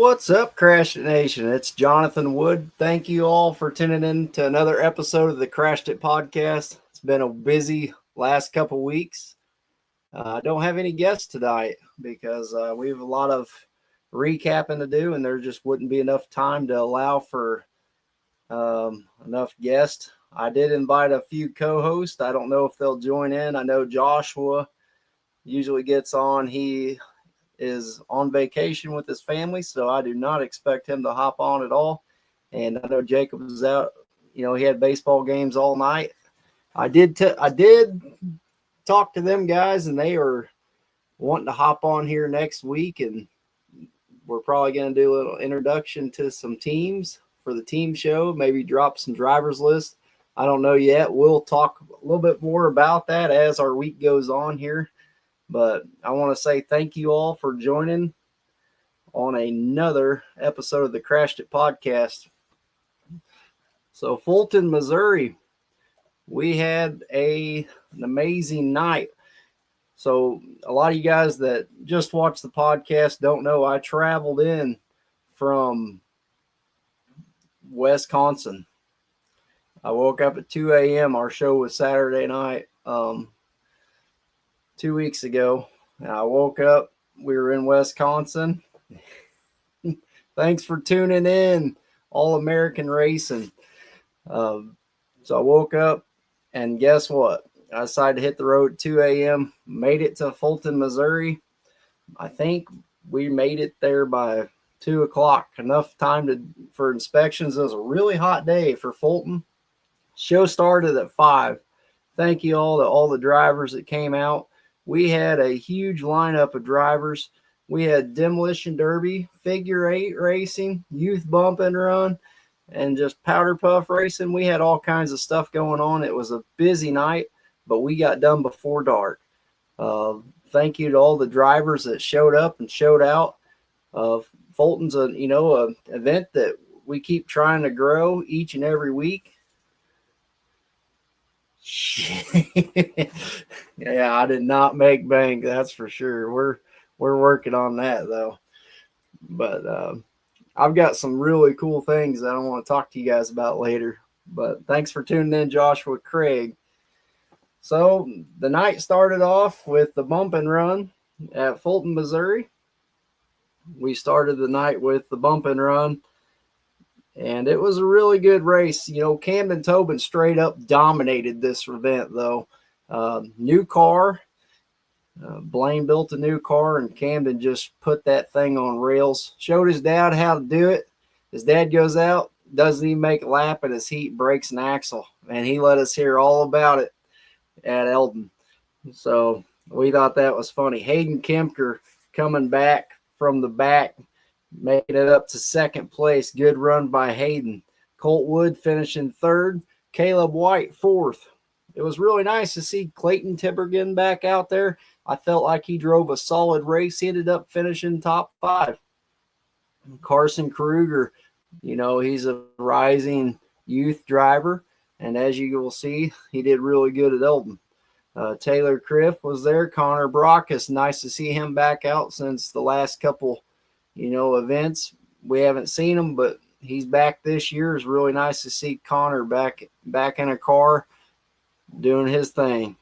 What's up, Crash It Nation? It's Jonathan Wood. Thank you all for tuning in to another episode of the Crashed It podcast. It's been a busy last couple weeks. I don't have any guests tonight because we have a lot of recapping to do, and there just wouldn't be enough time to allow for enough guests. I did invite a few co-hosts. I don't know if they'll join in. I know Joshua usually gets on. He is on vacation with his family, so I do not expect him to hop on at all. And I know Jacob is out. He had baseball games all night. I did talk to them guys, and they are wanting to hop on here next week, and we're probably going to do a little introduction to some teams for the team show, maybe drop some drivers list. I don't know yet. We'll talk a little bit more about that as our week goes on here. But I want to say thank you all for joining on another episode of the Crashed It podcast. So Fulton, Missouri, we had an amazing night. So a lot of you guys that just watched the podcast don't know I traveled in from Wisconsin. I woke up at 2 a.m. Our show was Saturday night. 2 weeks ago, and I woke up. We were in Wisconsin. Thanks for tuning in, All American Racing. So I woke up, and guess what? I decided to hit the road at 2 a.m. Made it to Fulton, Missouri. I think we made it there by 2 o'clock. Enough time for inspections. It was a really hot day for Fulton. Show started at 5. Thank you all to all the drivers that came out. We had a huge lineup of drivers. We had Demolition Derby, Figure 8 racing, Youth Bump and Run, and just Powder Puff racing. We had all kinds of stuff going on. It was a busy night, but we got done before dark. Thank you to all the drivers that showed up and showed out. Fulton's an event that we keep trying to grow each and every week. Yeah, I did not make bank, that's for sure. We're working on that though. But I've got some really cool things that I want to talk to you guys about later. But thanks for tuning in, Joshua Craig. So the night started off with the bump and run at Fulton, Missouri. We started the night with the bump and run. And it was a really good race. Camden Tobin straight up dominated this event, though. New car. Blaine built a new car, and Camden just put that thing on rails. Showed his dad how to do it. His dad goes out, doesn't even make a lap, and his heat breaks an axle. And he let us hear all about it at Eldon. So we thought that was funny. Hayden Kemker coming back from the back, made it up to second place. Good run by Hayden. Colt Wood finishing third. Caleb White fourth. It was really nice to see Clayton Tibergen back out there. I felt like he drove a solid race. He ended up finishing top 5. Carson Kruger, he's a rising youth driver. And as you will see, he did really good at Eldon. Taylor Criff was there. Connor Brockes, nice to see him back out since the last couple events. We haven't seen him, but he's back this year. It's really nice to see Connor back in a car doing his thing.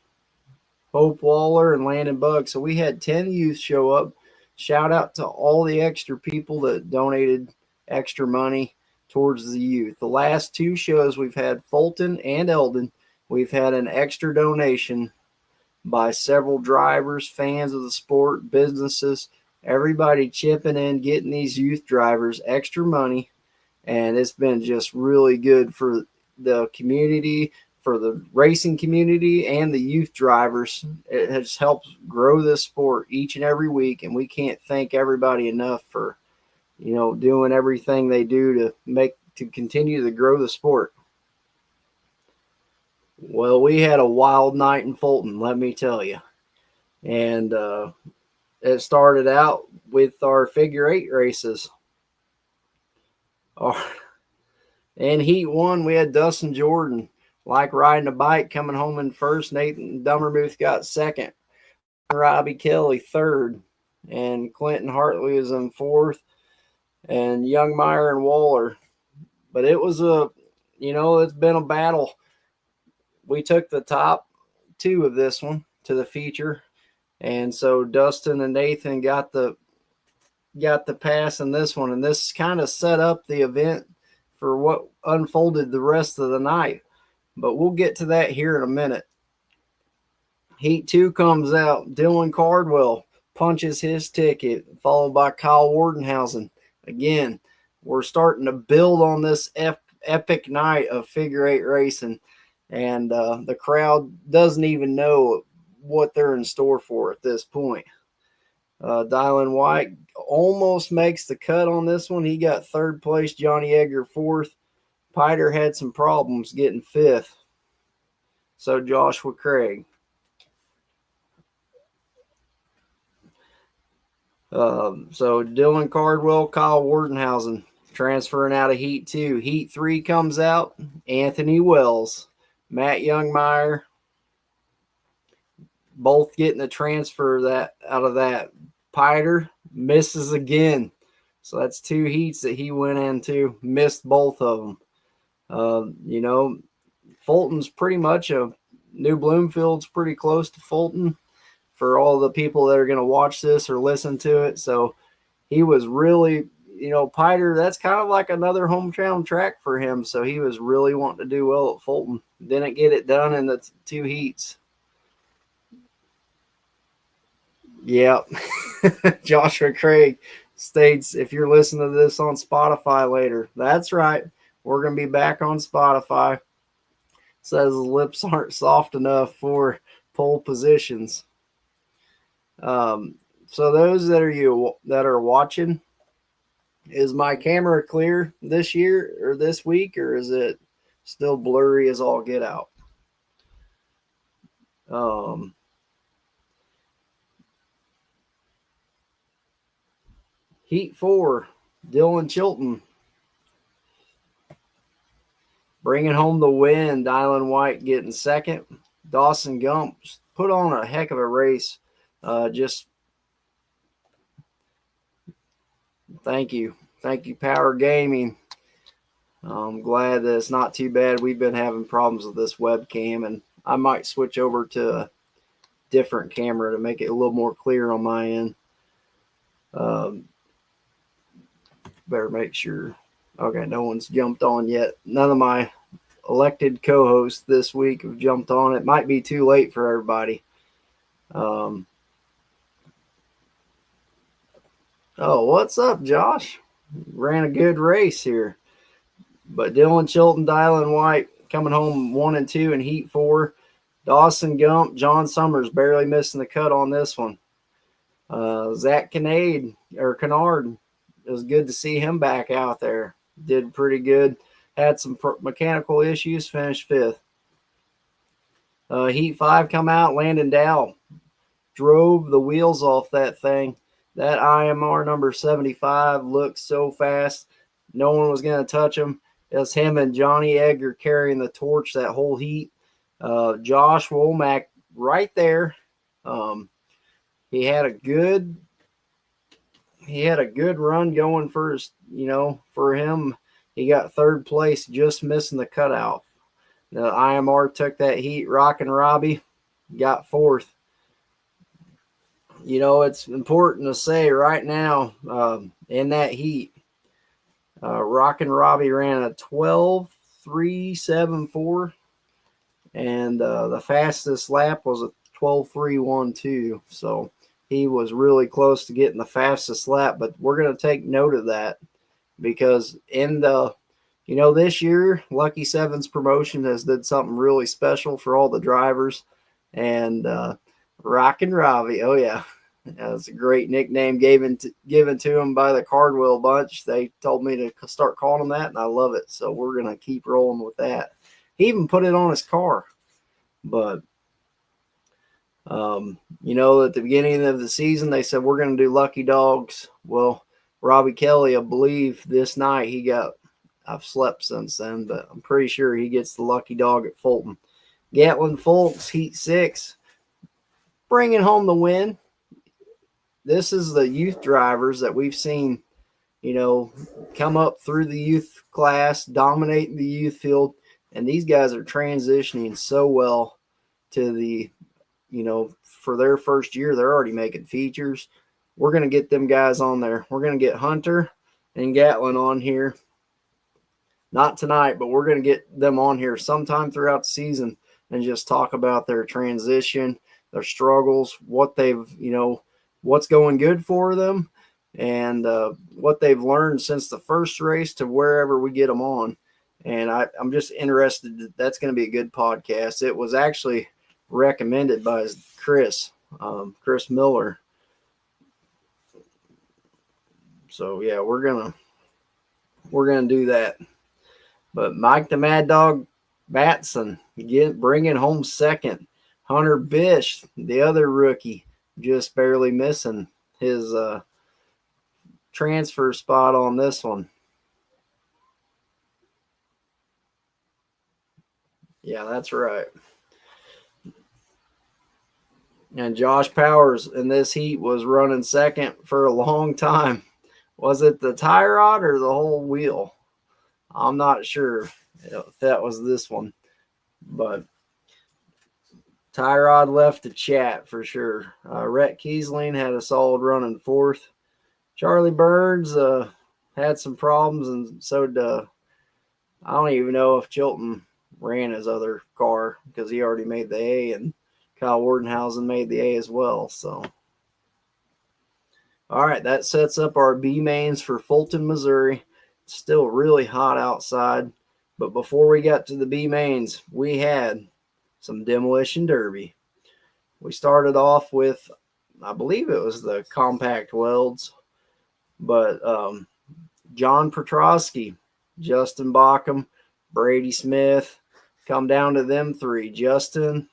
Hope Waller and Landon Bugg. So we had 10 youth show up. Shout out to all the extra people that donated extra money towards the youth. The last 2 shows we've had Fulton and Eldon. We've had an extra donation by several drivers, fans of the sport, businesses, everybody chipping in, getting these youth drivers extra money, and it's been just really good for the community, for the racing community, and the youth drivers. It has helped grow this sport each and every week, and we can't thank everybody enough for, doing everything they do to continue to grow the sport. Well, we had a wild night in Fulton, let me tell you. And it started out with our figure 8 races. In Heat 1, we had Dustin Jordan, like riding a bike, coming home in first. Nathan Dummermuth got second. Robbie Kelly third. And Clinton Hartley was in fourth. and Youngmeyer and Waller. But it was it's been a battle. We took the top two of this one to the feature, and so Dustin and Nathan got the pass in this one, and this kind of set up the event for what unfolded the rest of the night. But we'll get to that here in a minute. Heat 2 comes out. Dylan Cardwell punches his ticket, followed by Kyle Wardenhausen. Again, we're starting to build on this epic night of figure eight racing, and the crowd doesn't even know what they're in store for at this point. Dylan White almost makes the cut on this one. He got third place. Johnny Edgar fourth. Piter had some problems getting fifth. So Joshua Craig. So Dylan Cardwell, Kyle Wardenhausen transferring out of Heat 2. Heat 3 comes out. Anthony Wells, Matt Youngmeyer, both getting the transfer out of that. Piter misses again. So that's two heats that he went into, missed both of them. Fulton's pretty much New Bloomfield's pretty close to Fulton for all the people that are going to watch this or listen to it. So he was really, Piter, that's kind of like another hometown track for him. So he was really wanting to do well at Fulton. Didn't get it done in the two heats. Yep. Joshua Craig states, if you're listening to this on Spotify later, that's right. We're going to be back on Spotify. Says his lips aren't soft enough for pole positions. So those that are watching, is my camera clear this year or this week, or is it still blurry as all get out? Heat 4, Dylan Chilton bringing home the win. Dylan White getting second. Dawson Gump put on a heck of a race. Just thank you, Power Gaming. I'm glad that it's not too bad. We've been having problems with this webcam, and I might switch over to a different camera to make it a little more clear on my end. Better make sure. Okay, no one's jumped on yet. None of my elected co-hosts this week have jumped on. It might be too late for everybody. Oh, what's up, Josh? Ran a good race here. But Dylan Chilton, Dylan White coming home 1 and 2 in Heat 4. Dawson Gump, John Summers barely missing the cut on this one. Zach Kennard, it was good to see him back out there. Did pretty good. Had some mechanical issues, finished fifth. Heat 5 come out. Landon Dow drove the wheels off that thing. That IMR number 75 looked so fast. No one was going to touch him. It was him and Johnny Edgar carrying the torch that whole heat. Josh Womack right there. He had a good run going for him. He got third place, just missing the cutoff. The IMR took that heat. Rockin' Robbie got fourth. It's important to say right now, in that heat, Rockin' Robbie ran a 12.374, and the fastest lap was a 12.312. So he was really close to getting the fastest lap, but we're going to take note of that because in the, this year, Lucky Sevens promotion has did something really special for all the drivers, and Rockin' Robbie, oh yeah. That's a great nickname given to him by the Cardwell bunch. They told me to start calling him that, and I love it. So we're going to keep rolling with that. He even put it on his car. But, at the beginning of the season, they said, we're going to do lucky dogs. Well, Robbie Kelly, I believe this night I've slept since then, but I'm pretty sure he gets the lucky dog at Fulton. Gatlin Folks, Heat 6, bringing home the win. This is the youth drivers that we've seen come up through the youth class, dominating the youth field. And these guys are transitioning so well to the, for their first year, they're already making features. We're going to get them guys on there. We're going to get Hunter and Gatlin on here. Not tonight, but we're going to get them on here sometime throughout the season and just talk about their transition, their struggles, what they've, what's going good for them, and what they've learned since the first race to wherever we get them on. And I'm just interested. That's going to be a good podcast. It was actually recommended by Chris Miller. So yeah, we're gonna do that. But Mike the Mad Dog Batson bringing home second. Hunter Bish, the other rookie, just barely missing his transfer spot on this one. Yeah, that's right. And Josh Powers in this heat was running second for a long time. Was it the tie rod or the whole wheel? I'm not sure if that was this one, but Tyrod left the chat for sure. Rhett Kiesling had a solid run in fourth. Charlie Burns had some problems, and so did, I don't even know if Chilton ran his other car because he already made the A, and Kyle Wardenhausen made the A as well. So, all right, that sets up our B mains for Fulton, Missouri. It's still really hot outside. But before we got to the B mains, we had some demolition derby. We started off with, I believe it was the compact welds, but John Petrosky, Justin Bockham, Brady Smith, come down to them three. Justin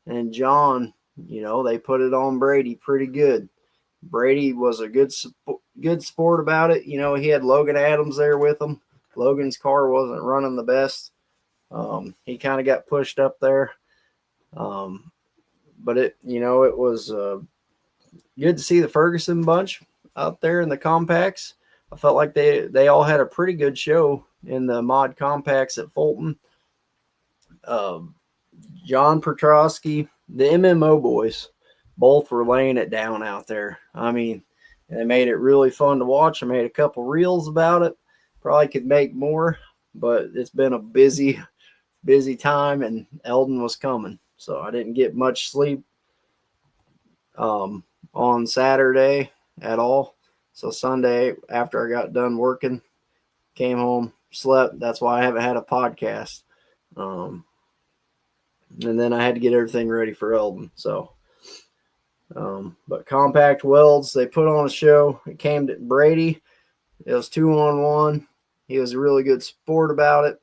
and John, they put it on Brady pretty good. Brady was a good sport about it. He had Logan Adams there with him. Logan's car wasn't running the best. He kind of got pushed up there. But it was good to see the Ferguson bunch out there in the compacts. I felt like they all had a pretty good show in the mod compacts at Fulton. John Petrosky, the MMO boys, both were laying it down out there. I mean, they made it really fun to watch. I made a couple reels about it. Probably could make more, but it's been a busy time, and Eldon was coming. So I didn't get much sleep on Saturday at all. So Sunday, after I got done working, came home, slept. That's why I haven't had a podcast. And then I had to get everything ready for Eldon. So, but compact welds, they put on a show. It came to Brady. It was 2-on-1. He was a really good sport about it.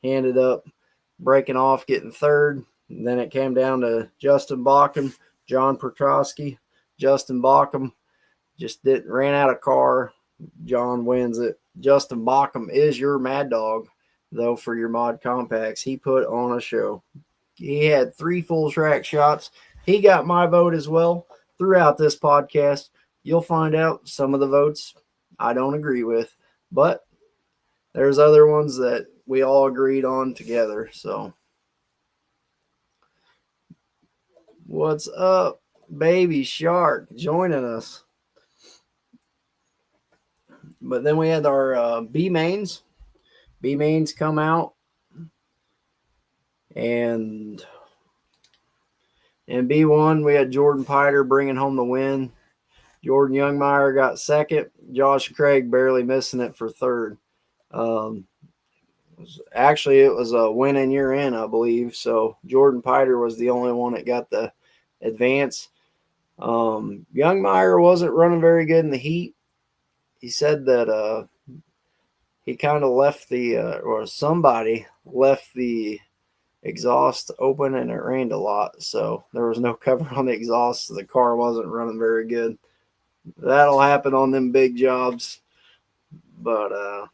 He ended up breaking off, getting third. And then it came down to Justin Bockham, John Petrosky. Justin Bockham just ran out of car. John wins it. Justin Bockham is your mad dog, though, for your mod compacts. He put on a show. He had 3 full track shots. He got my vote as well. Throughout this podcast, you'll find out some of the votes I don't agree with, but there's other ones that we all agreed on together. So, what's up, Baby Shark, joining us? But then we had our B mains. B mains come out, and in B1 we had Jordan Piter bringing home the win. Jordan Youngmeyer got second. Josh Craig barely missing it for third. Actually, it was a win in year in, I believe. So Jordan Piter was the only one that got the advance. Youngmeyer wasn't running very good in the heat. He said that he kind of left or somebody left the exhaust open, and it rained a lot. So there was no cover on the exhaust. So the car wasn't running very good. That'll happen on them big jobs. But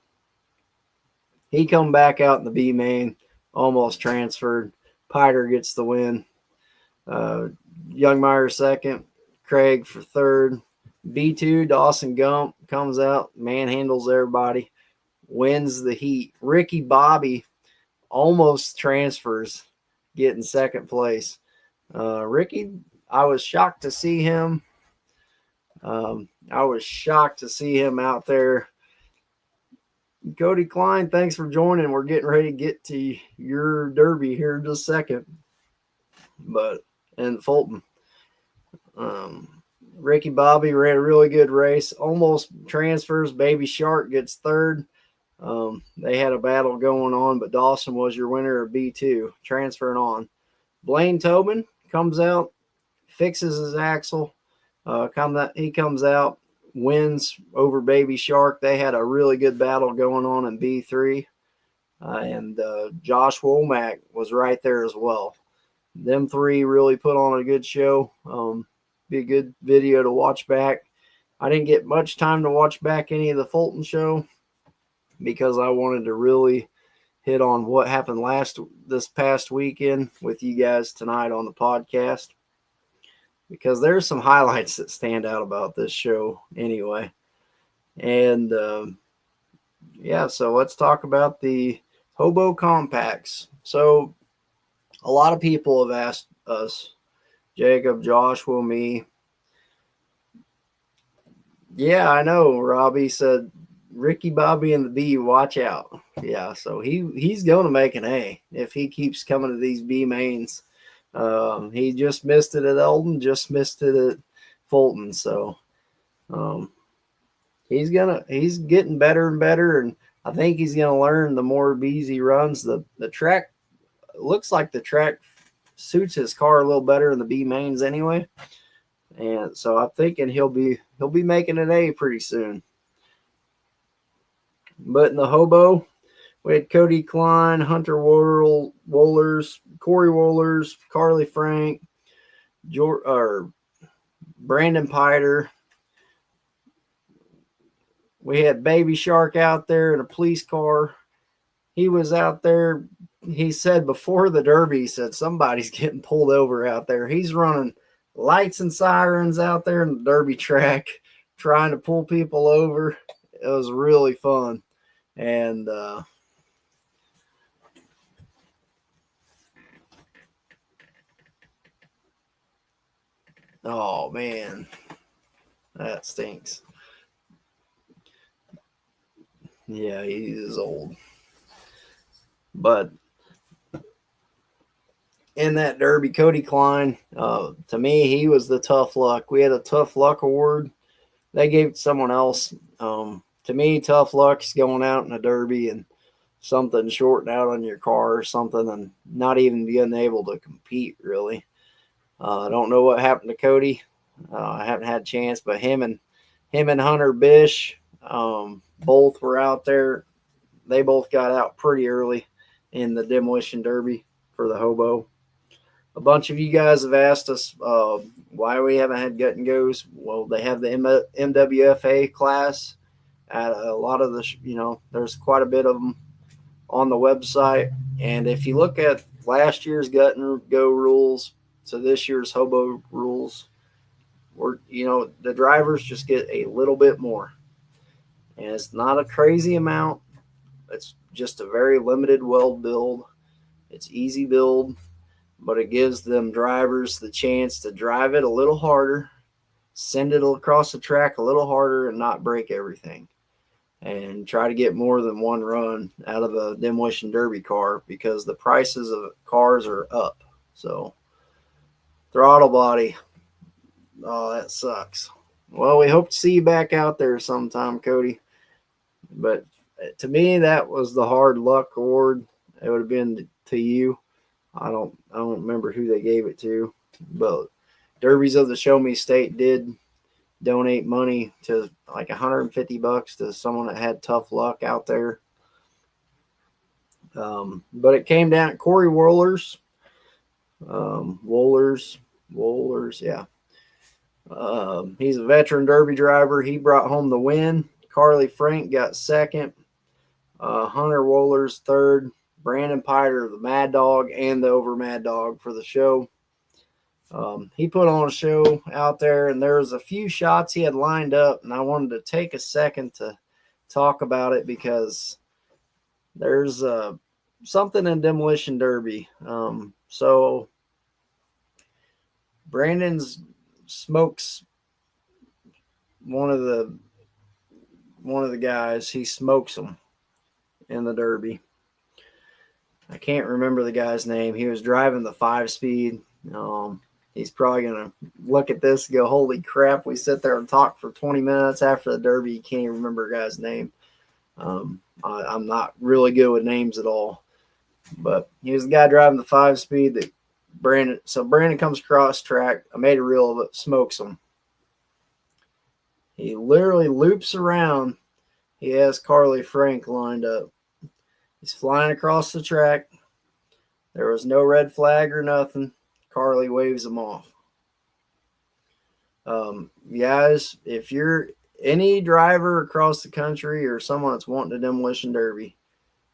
he come back out in the B main, almost transferred. Piter gets the win. Youngmeyer second, Craig for third, B2, Dawson Gump comes out, manhandles everybody, wins the heat. Ricky Bobby almost transfers, getting second place. Ricky, I was shocked to see him. Out there. Cody Klein, thanks for joining. We're getting ready to get to your derby here in just a second. But in Fulton, Ricky Bobby ran a really good race, almost transfers. Baby Shark gets third. They had a battle going on, but Dawson was your winner of B2, transferring on. Blaine Tobin comes out, fixes his axle. He comes out, wins over Baby Shark. They had a really good battle going on in B3. And Josh Womack was right there as well. Them three really put on a good show. Be a good video to watch back. I didn't get much time to watch back any of the Fulton show because I wanted to really hit on what happened this past weekend with you guys tonight on the podcast, because there's some highlights that stand out about this show anyway. And so let's talk about the Hobo Compacts. So a lot of people have asked us, Jacob, Joshua, me. Yeah, I know. Robbie said, Ricky Bobby and the B, watch out. Yeah, so he's going to make an A if he keeps coming to these B mains. He just missed it at Eldon, just missed it at Fulton. So he's getting better and better, and I think he's gonna learn the more B's he runs. The track looks like the track suits his car a little better in the B mains anyway. And so I'm thinking he'll be making an A pretty soon. But in the Hobo, we had Cody Klein, Hunter Wohlers, Corey Wohlers, Carly Frank, Brandon Piter. We had Baby Shark out there in a police car. He was out there. He said before the Derby, he said somebody's getting pulled over out there. He's running lights and sirens out there in the Derby track, trying to pull people over. It was really fun. And oh man, that stinks. Yeah, he is old. But in that Derby, Cody Klein, to me, he was the tough luck. We had a tough luck award. They gave it to someone else. To me, tough luck's going out in a Derby and something shorting out on your car or something and not even being able to compete, really. I don't know what happened to Cody. I haven't had a chance, but him and Hunter Bish, both were out there. They both got out pretty early in the Demolition Derby for the Hobo. A bunch of you guys have asked us why we haven't had Gut and Goes. Well, they have the MWFA class at a lot of the, there's quite a bit of them on the website. And if you look at last year's Gut and Go rules to this year's Hobo rules, the drivers just get a little bit more. And it's not a crazy amount. It's just a very limited weld build. It's easy build, but it gives them drivers the chance to drive it a little harder, send it across the track a little harder, and not break everything. And try to get more than one run out of a Demolition Derby car because the prices of cars are up. So, throttle body. Oh, that sucks. Well, we hope to see you back out there sometime, Cody. But to me, that was the hard luck award. It would have been to you. I don't remember who they gave it to, but Derbies of the Show Me State did donate money to like $150 to someone that had tough luck out there. But it came down to Corey Wohlers. Wohlers, yeah. He's a veteran Derby driver. He brought home the win. Carly Frank got second. Hunter Wohlers third. Brandon Piter, the Mad Dog, and the Over Mad Dog for the show. He put on a show out there, and there was a few shots he had lined up, and I wanted to take a second to talk about it because there's something in Demolition Derby. So Brandon's smokes one of the guys. He smokes him in the Derby. I can't remember the guy's name. He was driving the 5-speed. He's probably gonna look at this and go, "Holy crap!" We sit there and talk for 20 minutes after the Derby. You can't even remember a guy's name. I'm not really good with names at all, but he was the guy driving the 5-speed that Brandon. So Brandon comes across track. I made a reel of it. Smokes him. He literally loops around. He has Carly Frank lined up. He's flying across the track. There was no red flag or nothing. Carly waves him off. Guys, if you're any driver across the country or someone that's wanting a Demolition Derby,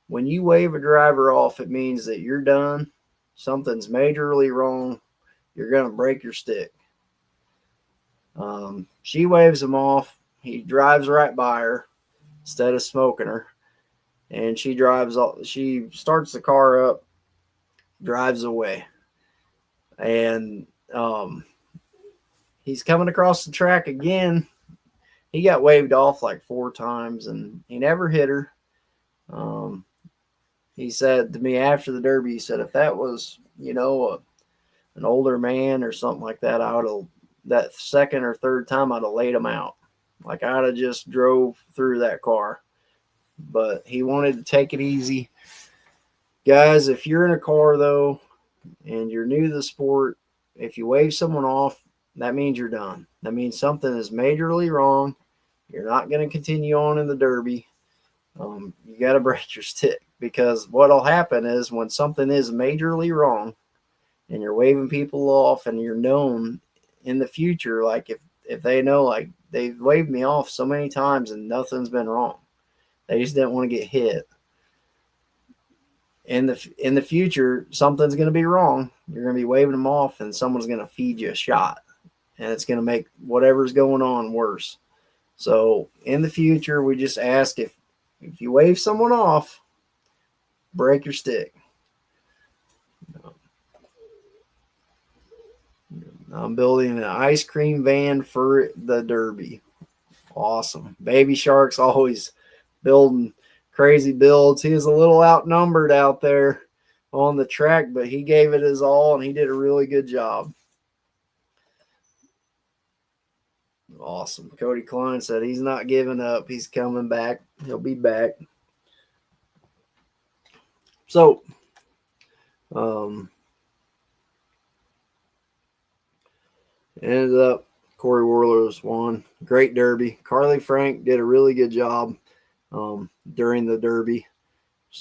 when you wave a driver off, it means that you're done. Something's majorly wrong. You're going to break your stick. She waves him off. He drives right by her instead of smoking her. And she starts the car up, drives away. And he's coming across the track again. He got waved off like 4 times, and he never hit her. He said to me after the Derby, he said, if that was, an older man or something like that, I would have, that second or third time, I'd have laid him out. Like I'd have just drove through that car. But he wanted to take it easy. Guys, if you're in a car, though, and you're new to the sport, if you wave someone off, that means you're done. That means something is majorly wrong. You're not going to continue on in the Derby. You got to break your stick, because what'll happen is when something is majorly wrong and you're waving people off and you're known in the future, like if they know, like they've waved me off so many times and nothing's been wrong. They just didn't want to get hit. In the future, something's going to be wrong. You're going to be waving them off, and someone's going to feed you a shot, and it's going to make whatever's going on worse. So in the future, we just ask if you wave someone off, break your stick. I'm building an ice cream van for the Derby. Awesome. Baby Shark's always building crazy builds. He was a little outnumbered out there on the track, but he gave it his all, and he did a really good job. Awesome. Cody Klein said he's not giving up. He's coming back. He'll be back. So, ended up Corey Warler's won. Great Derby. Carly Frank did a really good job during the Derby.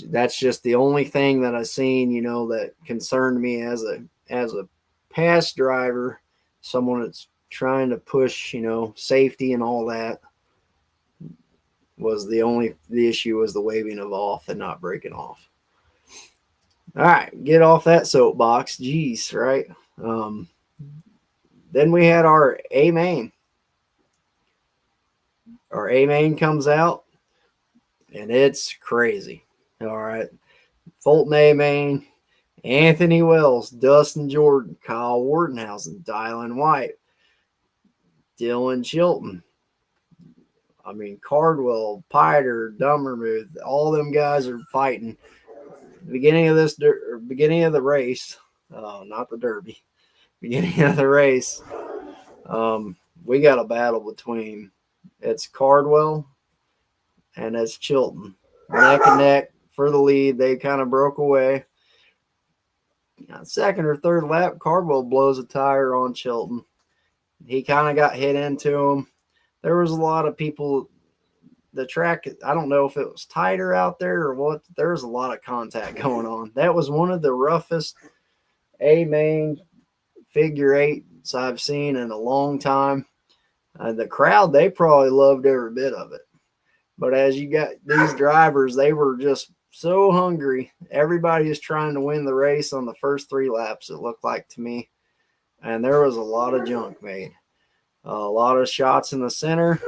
That's just the only thing that I've seen, that concerned me as a past driver, someone that's trying to push, safety and all that. Was the issue was the waving of off and not breaking off. All right, get off that soapbox. Jeez, right? Then we had our A main. Our A main comes out, and it's crazy. All right. Fulton A main, Anthony Wells, Dustin Jordan, Kyle Wardenhausen, Dylan White, Dylan Chilton. Cardwell, Piter, Dummermuth, all them guys are fighting. Beginning of the race, not the Derby. Beginning of the race, we got a battle between it's Cardwell and it's Chilton, neck and neck for the lead. They kind of broke away. Second or third lap, Cardwell blows a tire on Chilton. He kind of got hit into him. There was a lot of people. The track, I don't know if it was tighter out there or what. There was a lot of contact going on. That was one of the roughest A main figure eights I've seen in a long time. The crowd, they probably loved every bit of it. But as you got these drivers, they were just so hungry. Everybody is trying to win the race on the first 3 laps, it looked like to me. and there was a lot of junk made. A lot of shots in the center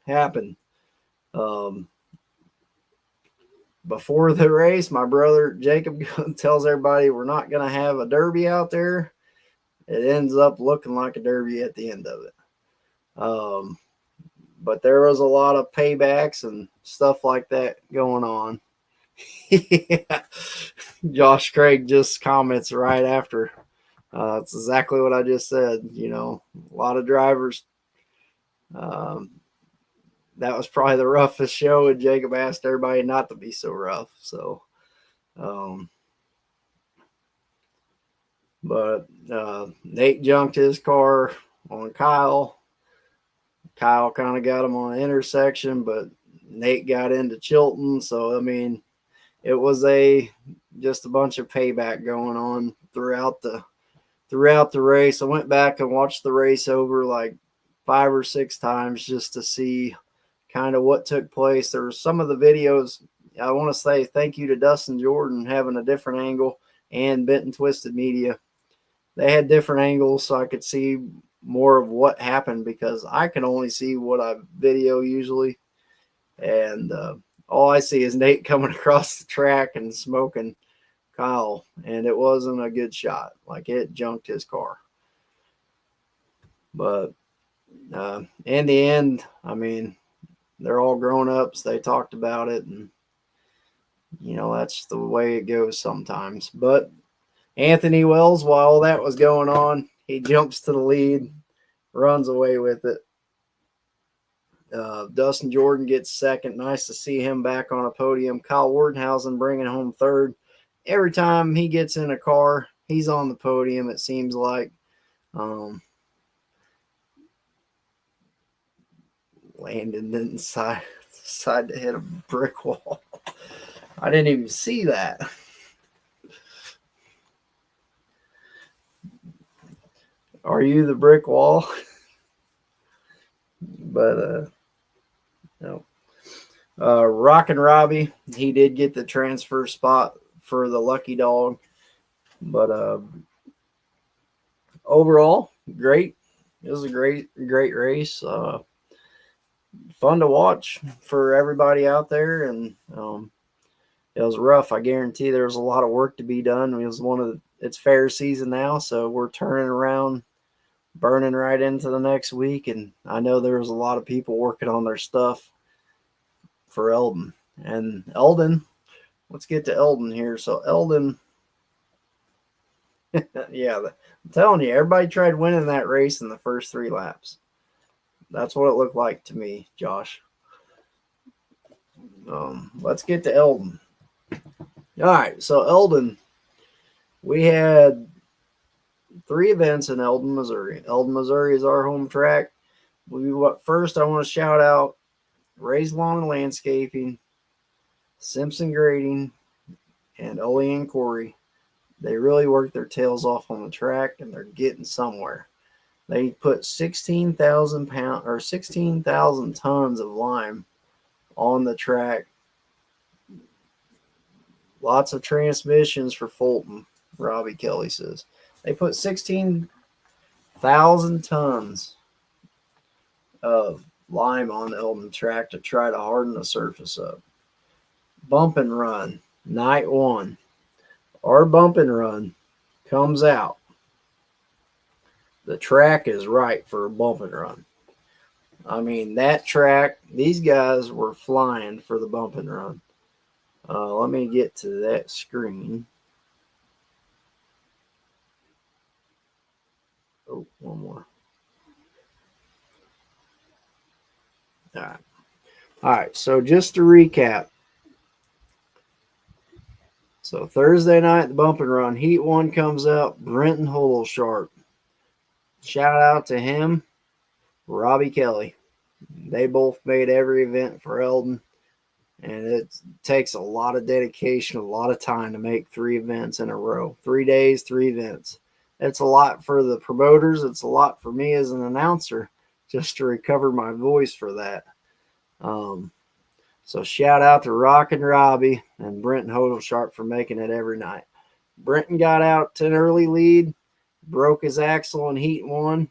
happened. Um, before the race, my brother Jacob tells everybody we're not going to have a derby out there. It ends up looking like a derby at the end of it. But there was a lot of paybacks and stuff like that going on. Yeah. Josh Craig just comments right after. That's exactly what I just said. You know, a lot of drivers. That was probably the roughest show, and Jacob asked everybody not to be so rough. So, but Nate junked his car on Kyle. Kyle kind of got him on the intersection, but Nate got into Chilton. So, I mean, it was just a bunch of payback going on throughout the race. I went back and watched the race over like 5 or 6 times just to see kind of what took place. There were some of the videos. I want to say thank you to Dustin Jordan having a different angle, and Benton Twisted Media. They had different angles so I could see more of what happened, because I can only see what I video usually. And all I see is Nate coming across the track and smoking Kyle, and it wasn't a good shot. Like, it junked his car. But in the end, I mean, they're all grown-ups. They talked about it, and, you know, that's the way it goes sometimes. But Anthony Wells, while all that was going on, he jumps to the lead, runs away with it. Dustin Jordan gets second. Nice to see him back on a podium. Kyle Wardenhausen bringing home third. Every time he gets in a car, he's on the podium, it seems like. Landon didn't decide to hit a brick wall. I didn't even see that. Are you the brick wall? But no. Rockin' Robbie, he did get the transfer spot for the lucky dog. But overall, great. It was a great race. Fun to watch for everybody out there, and it was rough. I guarantee there was a lot of work to be done. It was it's fair season now, so we're turning around, burning right into the next week, and I know there was a lot of people working on their stuff for Eldon. And Eldon, let's get to Eldon here. So Eldon, yeah, I'm telling you, everybody tried winning that race in the first 3 laps. That's what it looked like to me, Josh. Let's get to Eldon. All right, so Eldon, we had 3 events in Eldon, Missouri. Eldon, Missouri is our home track. First, I want to shout out Ray's Lawn and Landscaping, Simpson Grading, and Ole and Corey. They really worked their tails off on the track, and they're getting somewhere. They put 16,000 tons of lime on the track. Lots of transmissions for Fulton, Robbie Kelly says. They put 16,000 tons of lime on the Eldon track to try to harden the surface up. Bump and run, night 1. Our bump and run comes out. The track is right for a bump and run. I mean, that track, these guys were flying for the bump and run. Let me get to that screen. Oh, one more. All right. So just to recap. So Thursday night, the bump and run. Heat 1 comes out. Brenton Holosharp. Shout out to him. Robbie Kelly. They both made every event for Eldon. And it takes a lot of dedication, a lot of time to make 3 events in a row. 3 days, 3 events. It's a lot for the promoters. It's a lot for me as an announcer just to recover my voice for that. So shout out to Rockin' Robbie and Brenton Hodelsharp for making it every night. Brenton got out to an early lead. broke his axle in heat 1.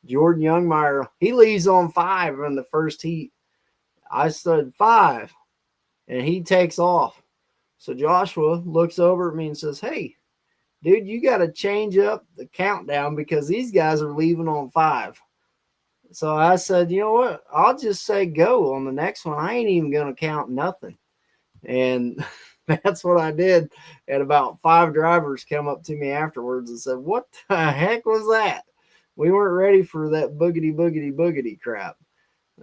Jordan Youngmeyer, he leaves on 5 in the first heat. I stood 5, and he takes off. So Joshua looks over at me and says, "Hey, dude, you got to change up the countdown because these guys are leaving on 5." So I said, "You know what? I'll just say go on the next one. I ain't even going to count nothing." And that's what I did. And about 5 drivers come up to me afterwards and said, "What the heck was that? We weren't ready for that boogity crap."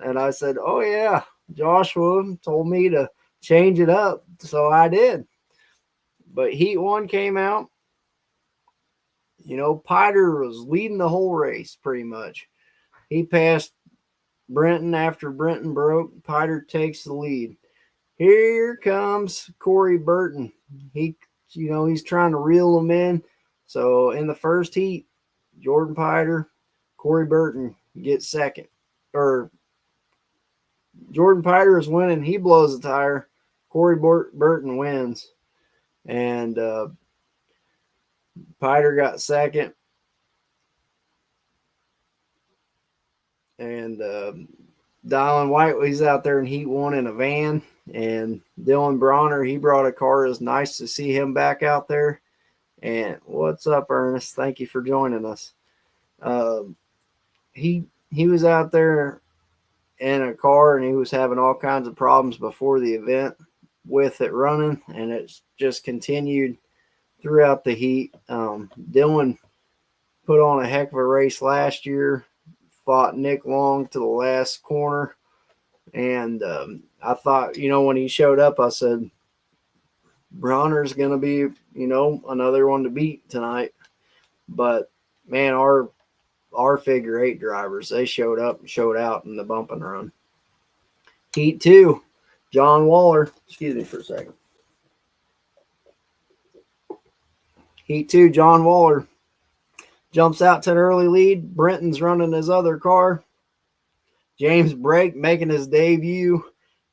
And I said, "Oh, yeah, Joshua told me to change it up." So I did. But heat 1 came out. Piter was leading the whole race pretty much. He passed Brenton after Brenton broke. Piter takes the lead. Here comes Corey Burton. He's trying to reel him in. So in the first heat, Jordan Piter, Corey Burton gets second. Or Jordan Piter is winning. He blows the tire. Corey Burton wins. And Piter got second. And Dylan White, he's out there in heat 1 in a van. And Dylan Bronner, he brought a car. It was nice to see him back out there. And what's up, Ernest? Thank you for joining us. He was out there in a car, and he was having all kinds of problems before the event with it running, and it's just continued throughout the heat. Dylan put on a heck of a race last year, fought Nick Long to the last corner, and I thought, when he showed up, I said, Bronner's going to be, another one to beat tonight. But, man, our figure 8 drivers, they showed up and showed out in the bump and run. Heat 2, John Waller. Excuse me for a second. Heat 2, John Waller jumps out to an early lead. Brenton's running his other car. James Brake making his debut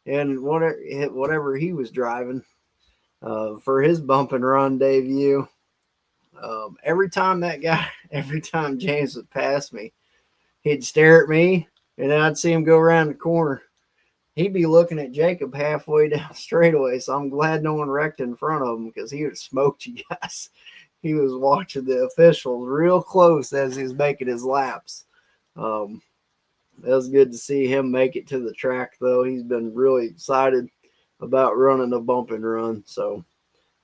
in whatever he was driving for his bump and run debut. Every time James would pass me, he'd stare at me, and then I'd see him go around the corner. He'd be looking at Jacob halfway down straightaway, so I'm glad no one wrecked in front of him because he would have smoked you guys. He was watching the officials real close as he was making his laps. It was good to see him make it to the track, though. He's been really excited about running a bump and run. So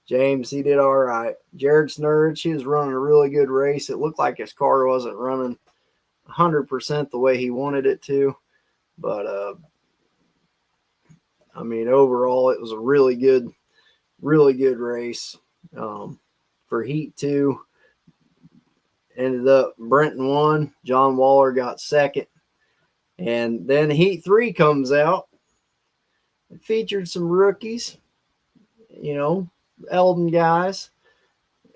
James, he did all right. Jared Snurge, he was running a really good race. It looked like his car wasn't running 100% the way he wanted it to. But, overall, it was a really good race. For Heat 2, ended up Brenton won. John Waller got second. And then Heat 3 comes out. It featured some rookies, Eldon guys.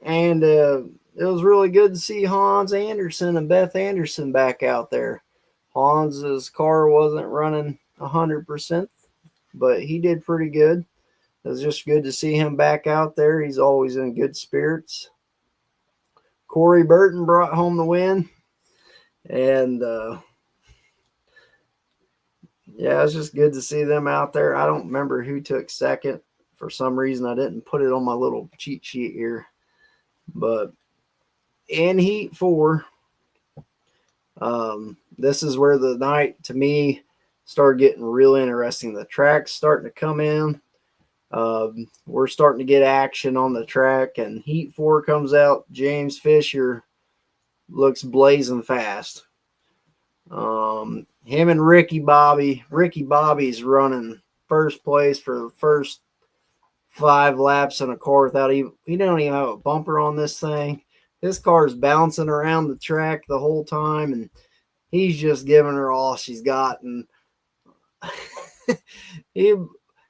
And it was really good to see Hans Anderson and Beth Anderson back out there. Hans's car wasn't running 100%, but he did pretty good. It was just good to see him back out there. He's always in good spirits. Corey Burton brought home the win. And, yeah, it's just good to see them out there. I don't remember who took second. For some reason, I didn't put it on my little cheat sheet here. But in Heat 4, this is where the night, to me, started getting real interesting. The track's starting to come in. We're starting to get action on the track. And Heat 4 comes out. James Fisher looks blazing fast. Him and Ricky Bobby. Ricky Bobby's running first place for the first 5 laps in a car without he don't even have a bumper on this thing. This car's bouncing around the track the whole time, and he's just giving her all she's got. And he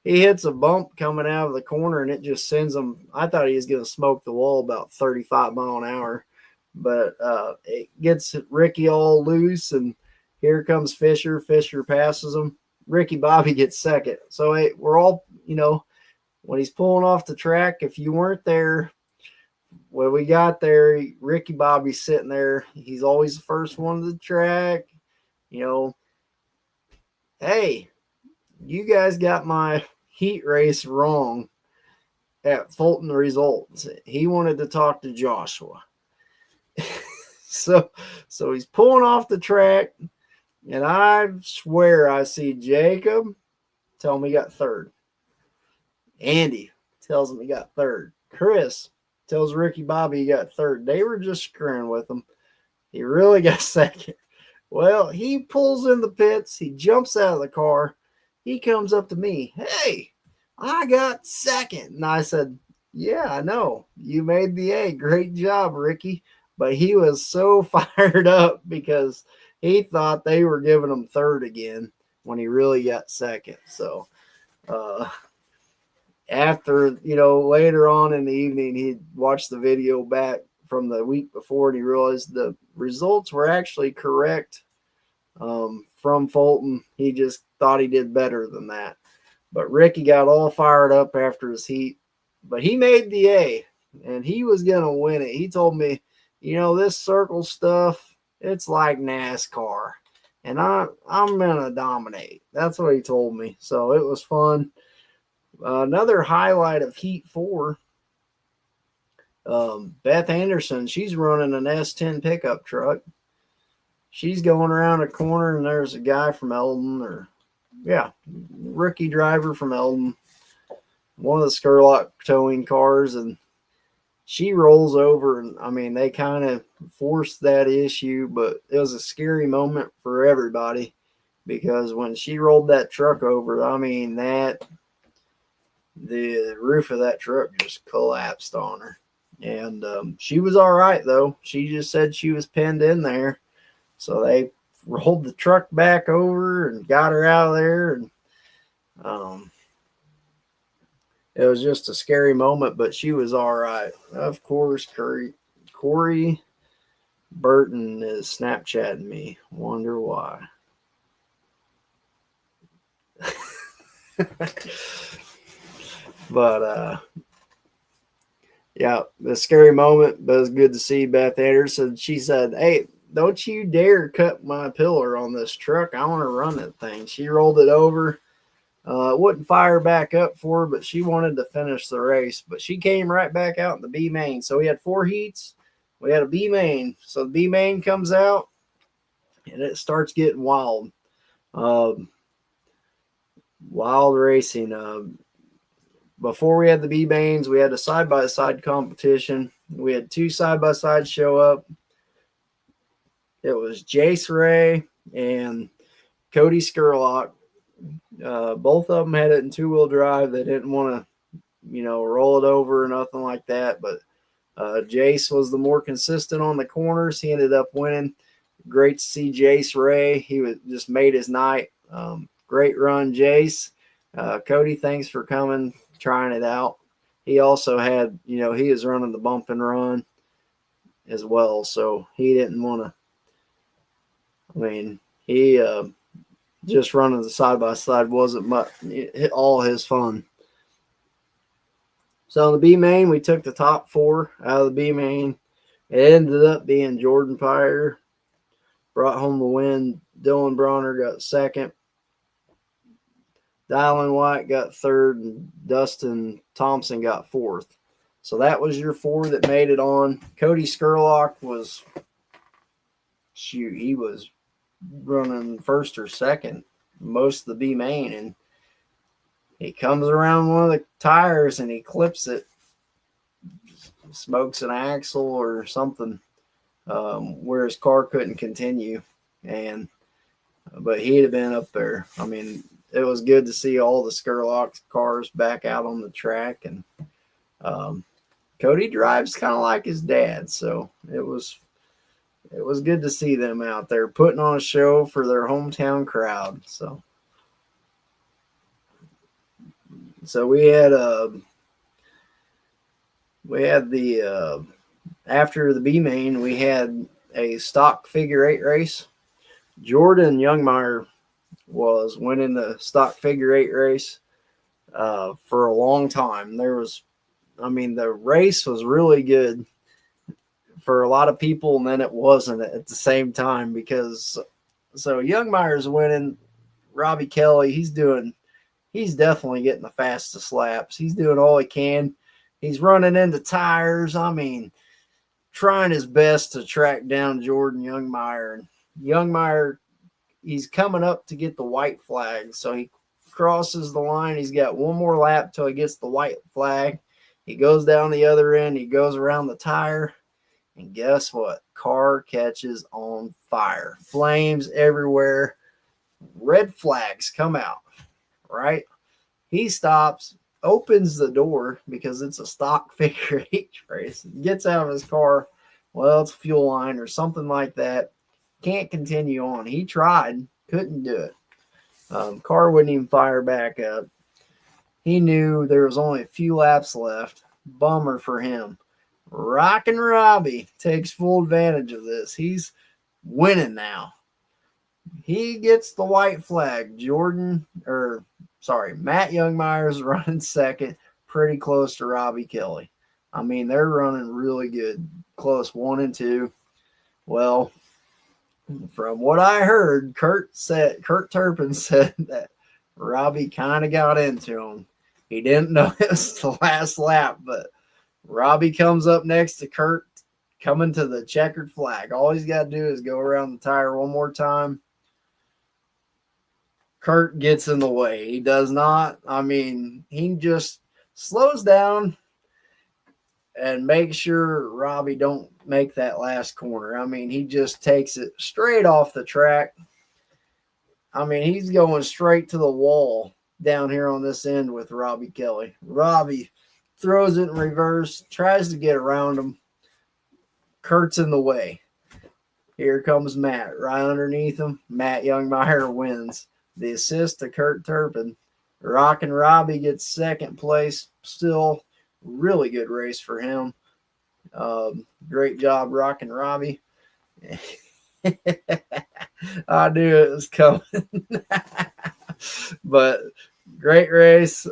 hits a bump coming out of the corner, and it just sends him. I thought he was going to smoke the wall about 35 mile an hour, but it gets Ricky all loose, and here comes Fisher. Fisher passes him. Ricky Bobby gets second. So we're all, when he's pulling off the track, if you weren't there when we got there, Ricky Bobby's sitting there. He's always the first one to the track. You know, hey, you guys got my heat race wrong at Fulton results. He wanted to talk to Joshua. so he's pulling off the track, and I swear I see Jacob tell him he got third. Andy tells him he got third. Chris tells Ricky Bobby he got third. They were just screwing with him. He really got second. Well, he pulls in the pits. He jumps out of the car. He comes up to me. Hey, I got second. And I said, yeah, I know. You made the A. Great job, Ricky. But he was so fired up because he thought they were giving him third again when he really got second. So, after, later on in the evening, he watched the video back from the week before, and he realized the results were actually correct from Fulton. He just thought he did better than that. But Ricky got all fired up after his heat. But he made the A, and he was going to win it. He told me, this circle stuff, it's like NASCAR, and I'm going to dominate. That's what he told me. So it was fun. Another highlight of Heat 4, Beth Anderson, she's running an S10 pickup truck. She's going around a corner, and there's a guy from Eldon, rookie driver from Eldon, one of the Skurlock towing cars, and she rolls over, and they kind of forced that issue, but it was a scary moment for everybody because when she rolled that truck over, the roof of that truck just collapsed on her. And she was all right, though. She just said she was pinned in there. So they rolled the truck back over and got her out of there. And it was just a scary moment, but she was all right. Of course, Corey Burton is Snapchatting me. Wonder why. But the scary moment, but it was good to see Beth Anderson. She said, hey, don't you dare cut my pillar on this truck. I want to run that thing. She rolled it over. It wouldn't fire back up for her, but she wanted to finish the race. But she came right back out in the B main. So we had 4 heats. We had a B main. So the B main comes out, and it starts getting wild. Wild racing. Before we had the B mains, we had a side-by-side competition. We had 2 side-by-sides show up. It was Jace Ray and Cody Skurlock. Both of them had it in 2-wheel drive. They didn't want to, roll it over or nothing like that. But Jace was the more consistent on the corners. He ended up winning. Great to see Jace Ray. He just made his night. Great run, Jace. Cody, thanks for coming, trying it out. He also had, he was running the bump and run as well. So he didn't want to. He just running the side-by-side wasn't much, all his fun. So on the B main, we took the top 4 out of the B main. It ended up being Jordan Pyre. Brought home the win. Dylan Bronner got second. Dylan White got third, and Dustin Thompson got fourth. So that was your 4 that made it on. Cody Skurlock was, he was running first or second most of the B main, and he comes around one of the tires and he clips it, smokes an axle or something, where his car couldn't continue, but he'd have been up there. It was good to see all the Skurlock cars back out on the track, and Cody drives kind of like his dad, so it was good to see them out there putting on a show for their hometown crowd. So we had the after the B main, we had a stock figure 8 race. Jordan Youngmeyer was winning the stock figure 8 race for a long time. The race was really good. for a lot of people, and then it wasn't at the same time because so Youngmire's winning. Robbie Kelly, he's definitely getting the fastest laps. He's doing all he can. He's running into tires. I mean, trying his best to track down Jordan Youngmire. And Youngmire, he's coming up to get the white flag. So he crosses the line. He's got one more lap till he gets the white flag. He goes down the other end. He goes around the tire. And guess what? Car catches on fire. Flames everywhere. Red flags come out, right? He stops, opens the door because it's a stock figure 8 race, gets out of his car. Well, it's a fuel line or something like that. Can't continue on. He tried, couldn't do it. Car wouldn't even fire back up. He knew there was only a few laps left. Bummer for him. Rockin' Robbie takes full advantage of this. He's winning now. He gets the white flag. Matt Youngmire's running second, pretty close to Robbie Kelly. I mean, they're running really good, close 1 and 2. Well, from what I heard, Kurt Turpin said that Robbie kind of got into him. He didn't know it was the last lap, but Robbie comes up next to Kurt, coming to the checkered flag. All he's got to do is go around the tire one more time. Kurt gets in the way. He does not. I mean, he just slows down and makes sure Robbie don't make that last corner. I mean, he just takes it straight off the track. I mean, he's going straight to the wall down here on this end with Robbie Kelly. Robbie throws it in reverse, tries to get around him. Kurt's in the way. Here comes Matt right underneath him. Matt Youngmire wins. The assist to Kurt Turpin. Rockin' Robbie gets second place. Still really good race for him. Great job, Rockin' Robbie. I knew it was coming. But great race.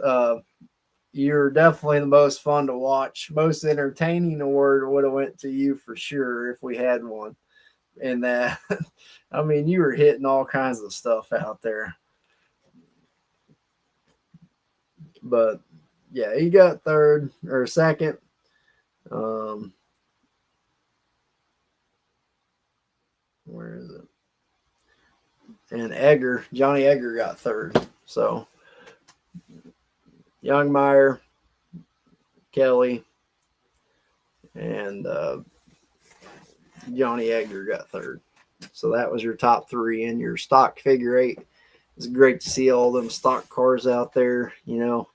You're definitely the most fun to watch. Most entertaining award would have went to you for sure if we had one. And that, I mean, you were hitting all kinds of stuff out there. But yeah, he got third or second. Where is it? And Johnny Egger got third. So Youngmire, Kelly, and Johnny Egger got third. So that was your top 3 in your stock figure 8. It's great to see all them stock cars out there. You know,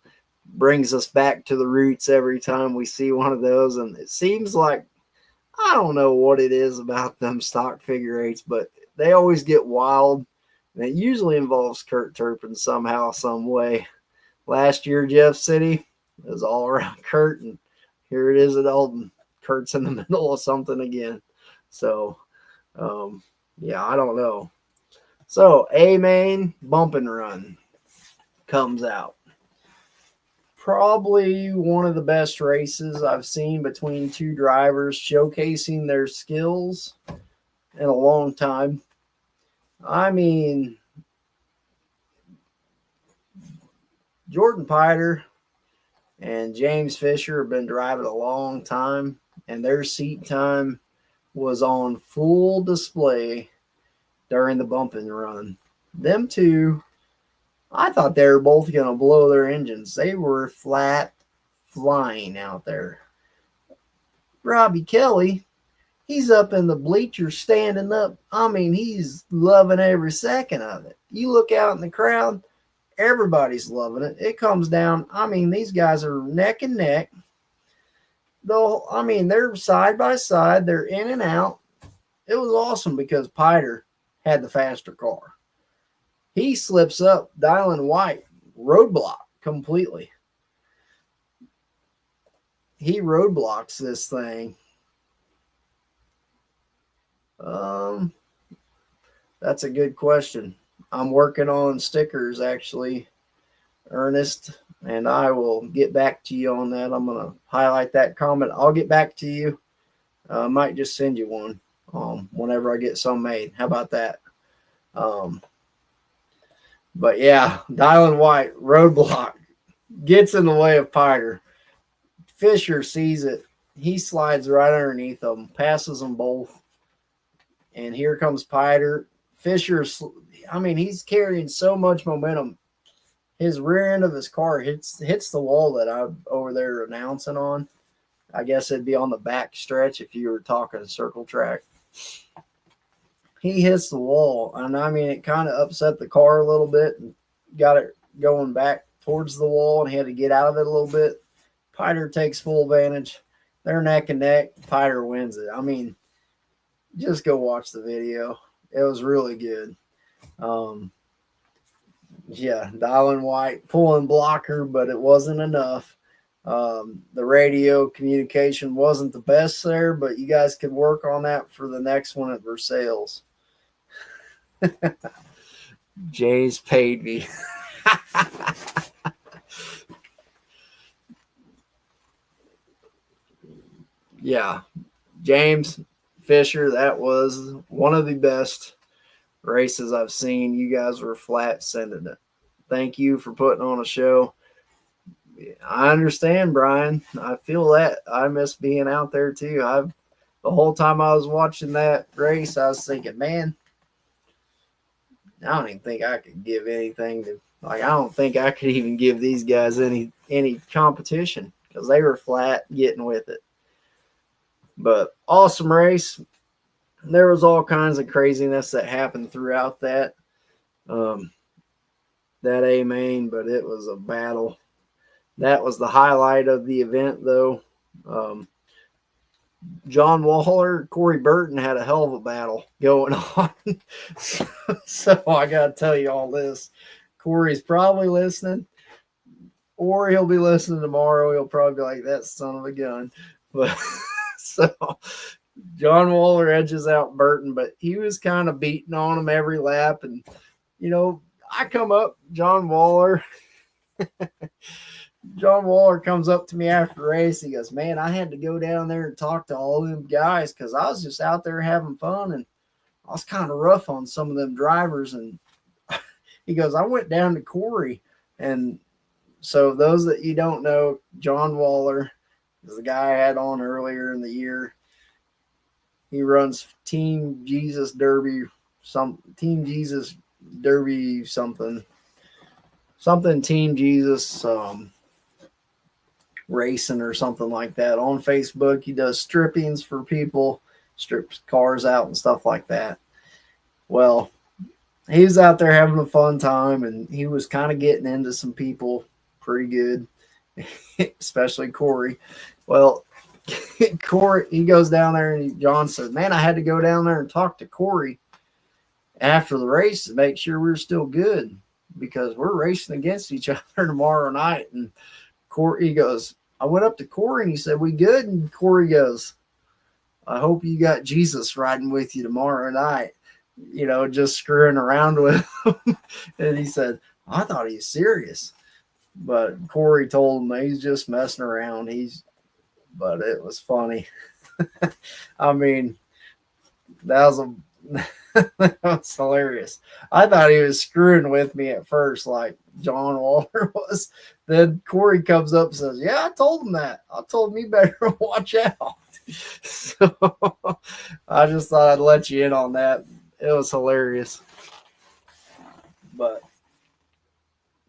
brings us back to the roots every time we see one of those. And it seems like, I don't know what it is about them stock figure 8s, but they always get wild. And it usually involves Kurt Turpin somehow, some way. Last year, Jeff City, it was all around Kurt, and here it is at Eldon. Kurt's in the middle of something again. So, yeah, I don't know. So, A-Main Bump and Run comes out. Probably one of the best races I've seen between 2 drivers showcasing their skills in a long time. I mean, Jordan Piter and James Fisher have been driving a long time, and their seat time was on full display during the bump and run. Them two, I thought they were both going to blow their engines. They were flat flying out there. Robbie Kelly, he's up in the bleachers standing up. I mean, he's loving every second of it. You look out in the crowd, everybody's loving it. It comes down. I mean, these guys are neck and neck. Though, I mean, they're side by side. They're in and out. It was awesome because Piter had the faster car. He slips up, Dylan White, roadblock completely. He roadblocks this thing. That's a good question. I'm working on stickers, actually, Ernest, and I will get back to you on that. I'm going to highlight that comment. I'll get back to you I might just send you one whenever I get some made. How about that? But yeah, Dylan White, roadblock, gets in the way of Piter. Fisher sees it. He slides right underneath them, passes them both. And here comes Piter. Fisher, I mean, he's carrying so much momentum. His rear end of his car hits the wall that I'm over there announcing on. I guess it'd be on the back stretch if you were talking circle track. He hits the wall, and I mean, it kind of upset the car a little bit and got it going back towards the wall, and he had to get out of it a little bit. Piter takes full advantage. They're neck and neck. Piter wins it. I mean, just go watch the video. It was really good. Yeah, Dylan White pulling blocker, but it wasn't enough. The radio communication wasn't the best there, but you guys could work on that for the next one at Versailles. Jay's paid me. Yeah, James Fisher, that was one of the best races I've seen. You guys were flat sending it. Thank you for putting on a show. I understand, Brian. I feel that. I miss being out there too. The whole time I was watching that race, I was thinking, man, I don't even think I could give anything to, like, I don't think I could even give these guys any competition because they were flat getting with it. But awesome race. There was all kinds of craziness that happened throughout that A main, but it was a battle. That was the highlight of the event, though. John Waller, Corey Burton had a hell of a battle going on. So I got to tell you all this. Corey's probably listening, or he'll be listening tomorrow. He'll probably be like, that son of a gun. But so John Waller edges out Burton, but he was kind of beating on him every lap. And, you know, I come up, John Waller comes up to me after the race. He goes, man, I had to go down there and talk to all them guys because I was just out there having fun, and I was kind of rough on some of them drivers. And he goes, I went down to Corey. And so those that you don't know, John Waller is the guy I had on earlier in the year. He runs Team Jesus Derby, Team Jesus Derby something Team Jesus racing or something like that on Facebook. He does strippings for people, strips cars out and stuff like that. Well, he was out there having a fun time, and he was kind of getting into some people pretty good, especially Corey. Well, Corey, he goes down there, and John says, man, I had to go down there and talk to Corey after the race to make sure we're still good because we're racing against each other tomorrow night. And Corey, he goes, I went up to Corey and he said, we good? And Corey goes, I hope you got Jesus riding with you tomorrow night, you know, just screwing around with him. And he said, I thought he was serious. But Corey told him he's just messing around. But it was funny. I mean, that was hilarious. I thought he was screwing with me at first, like John Waller was. Then Corey comes up and says, yeah, I told him that. I told him he better watch out. So I just thought I'd let you in on that. It was hilarious. But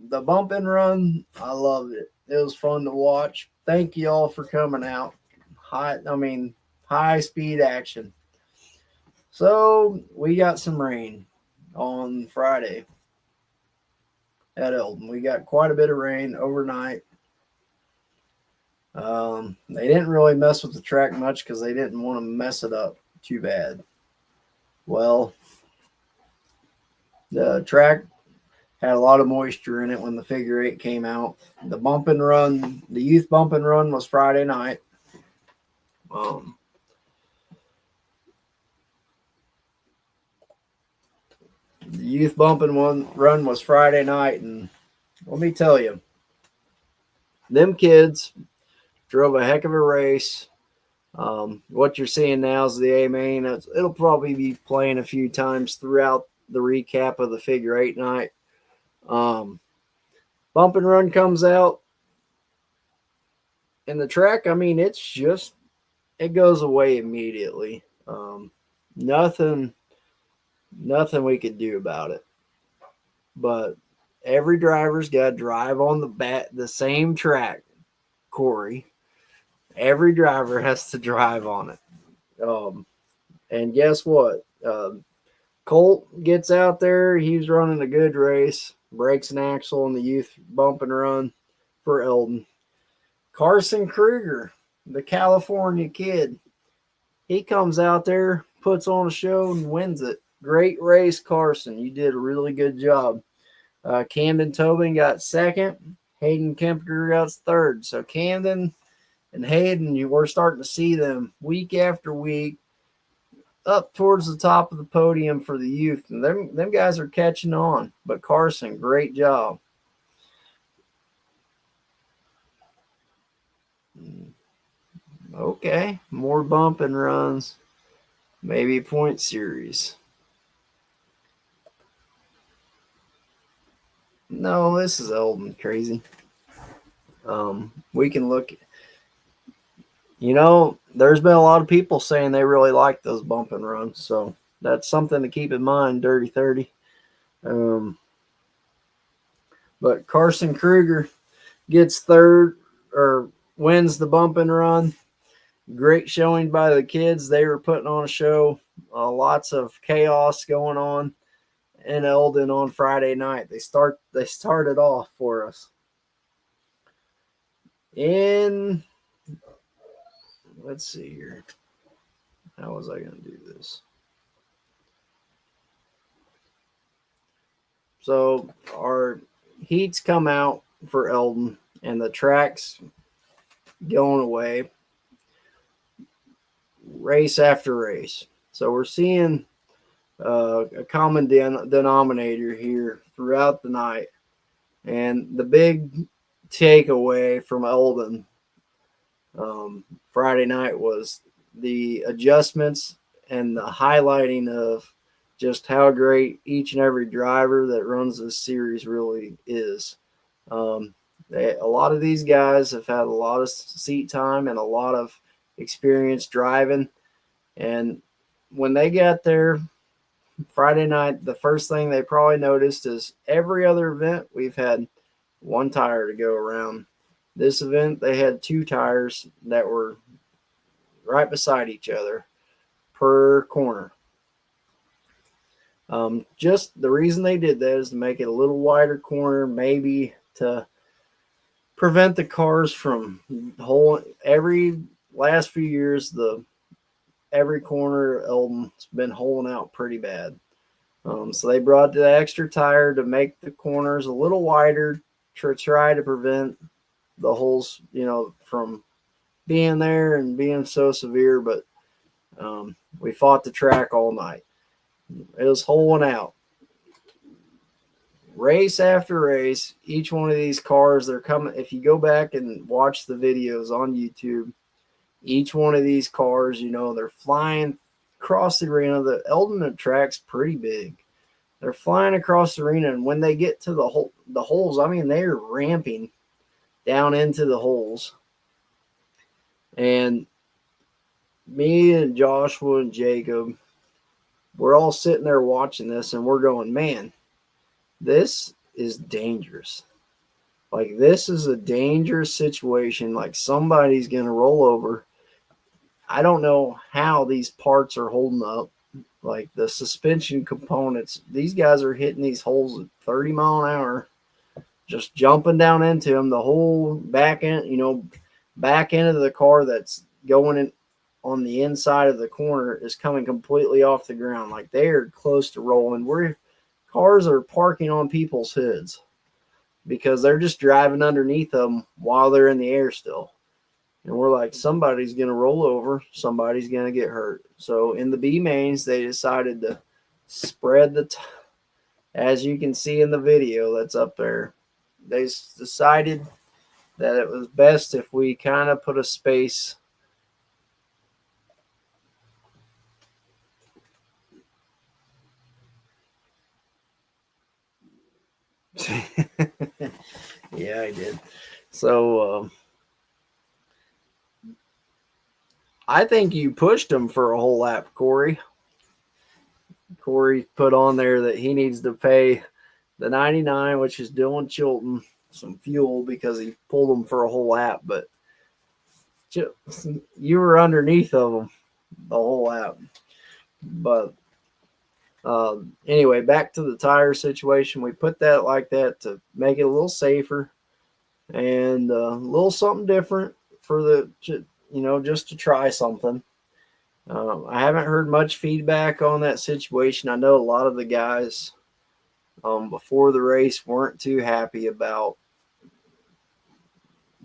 the bump and run, I loved it. It was fun to watch. Thank you all for coming out. High speed action. So we got some rain on Friday at Eldon. We got quite a bit of rain overnight. They didn't really mess with the track much because they didn't want to mess it up too bad. Well, the track had a lot of moisture in it when the figure eight came out. The bump and run, the youth bump and run was Friday night. The youth bump and run was Friday night, and let me tell you, them kids drove a heck of a race. What you're seeing now is the A main. It'll probably be playing a few times throughout the recap of the figure eight night. Bump and run comes out, and the track, I mean, it goes away immediately. Nothing, nothing we could do about it. But every driver's got to drive on the same track, Corey. Every driver has to drive on it. And guess what? Colt gets out there. He's running a good race, breaks an axle in the youth bump and run for Eldon. Carson Kruger, the California kid, he comes out there, puts on a show, and wins it. Great race, Carson. You did a really good job. Camden Tobin got second. Hayden Kemper got third. So Camden and Hayden, we're starting to see them week after week up towards the top of the podium for the youth. And them guys are catching on. But Carson, great job. Okay, more bump and runs. Maybe a point series. No, this is Eldon crazy. We can look. There's been a lot of people saying they really like those bump and runs, so that's something to keep in mind. Dirty 30. But Carson Kruger gets third or wins the bump and run. Great showing by the kids. They were putting on a show. Lots of chaos going on in Eldon on Friday night. They started off for us. Let's see here. How was I going to do this? So our heats come out for Eldon, and the track's going away race after race. So we're seeing a common denominator here throughout the night. And the big takeaway from Eldon Friday night was the adjustments and the highlighting of just how great each and every driver that runs this series really is. A lot of these guys have had a lot of seat time and a lot of experience driving. And when they got there Friday night, the first thing they probably noticed is every other event we've had one tire to go around. This event, they had two tires that were right beside each other per corner. Just the reason they did that is to make it a little wider corner, maybe to prevent the cars from every last few years, every corner Eldon's been holing out pretty bad. So they brought the extra tire to make the corners a little wider to try to prevent the holes, from being there and being so severe. But we fought the track all night. It was holing out. Race after race, each one of these cars, they're coming. If you go back and watch the videos on YouTube, each one of these cars, they're flying across the arena. The Eldon track's pretty big. They're flying across the arena, and when they get to the holes, I mean, they're ramping down into the holes. And me and Joshua and Jacob, we're all sitting there watching this, and we're going, man, this is dangerous. Like, this is a dangerous situation. Like, somebody's going to roll over. I don't know how these parts are holding up. Like, the suspension components, these guys are hitting these holes at 30 mile an hour, just jumping down into them. The whole back end, back end of the car that's going in on the inside of the corner is coming completely off the ground. Like, they are close to rolling. Cars are parking on people's hoods because they're just driving underneath them while they're in the air still. And we're like, somebody's going to roll over. Somebody's going to get hurt. So in the B mains, they decided to spread as you can see in the video that's up there, they decided that it was best if we kind of put a space Yeah, I did. So I think you pushed him for a whole lap, Corey. Corey put on there that he needs to pay the 99, which is Dylan Chilton, some fuel because he pulled him for a whole lap. But you were underneath of him the whole lap. But anyway, back to the tire situation. We put that like that to make it a little safer and a little something different for the, just to try something. I haven't heard much feedback on that situation. I know a lot of the guys before the race weren't too happy about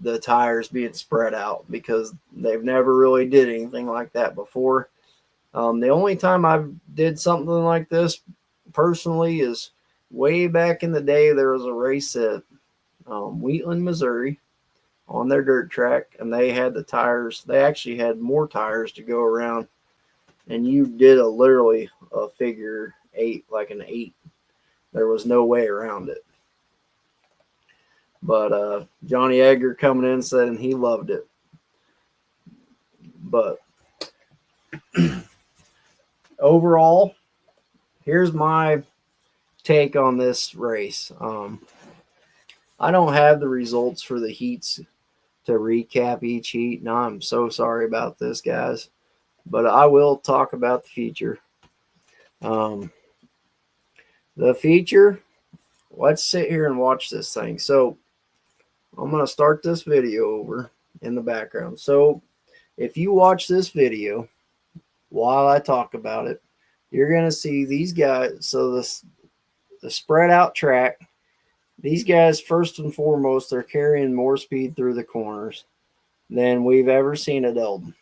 the tires being spread out because they've never really did anything like that before. The only time I did something like this personally is way back in the day. There was a race at Wheatland, Missouri on their dirt track, and they had the tires. They actually had more tires to go around, and you did literally a figure eight, like an 8. There was no way around it. But Johnny Edgar coming in said he loved it. But overall, here's my take on this race. I don't have the results for the heats to recap each heat, and I'm so sorry about this, guys. But I will talk about the feature. The feature, let's sit here and watch this thing. So I'm going to start this video over in the background. So if you watch this video while I talk about it, you're going to see these guys. So the spread out track, these guys, first and foremost, they're carrying more speed through the corners than we've ever seen at Eldon.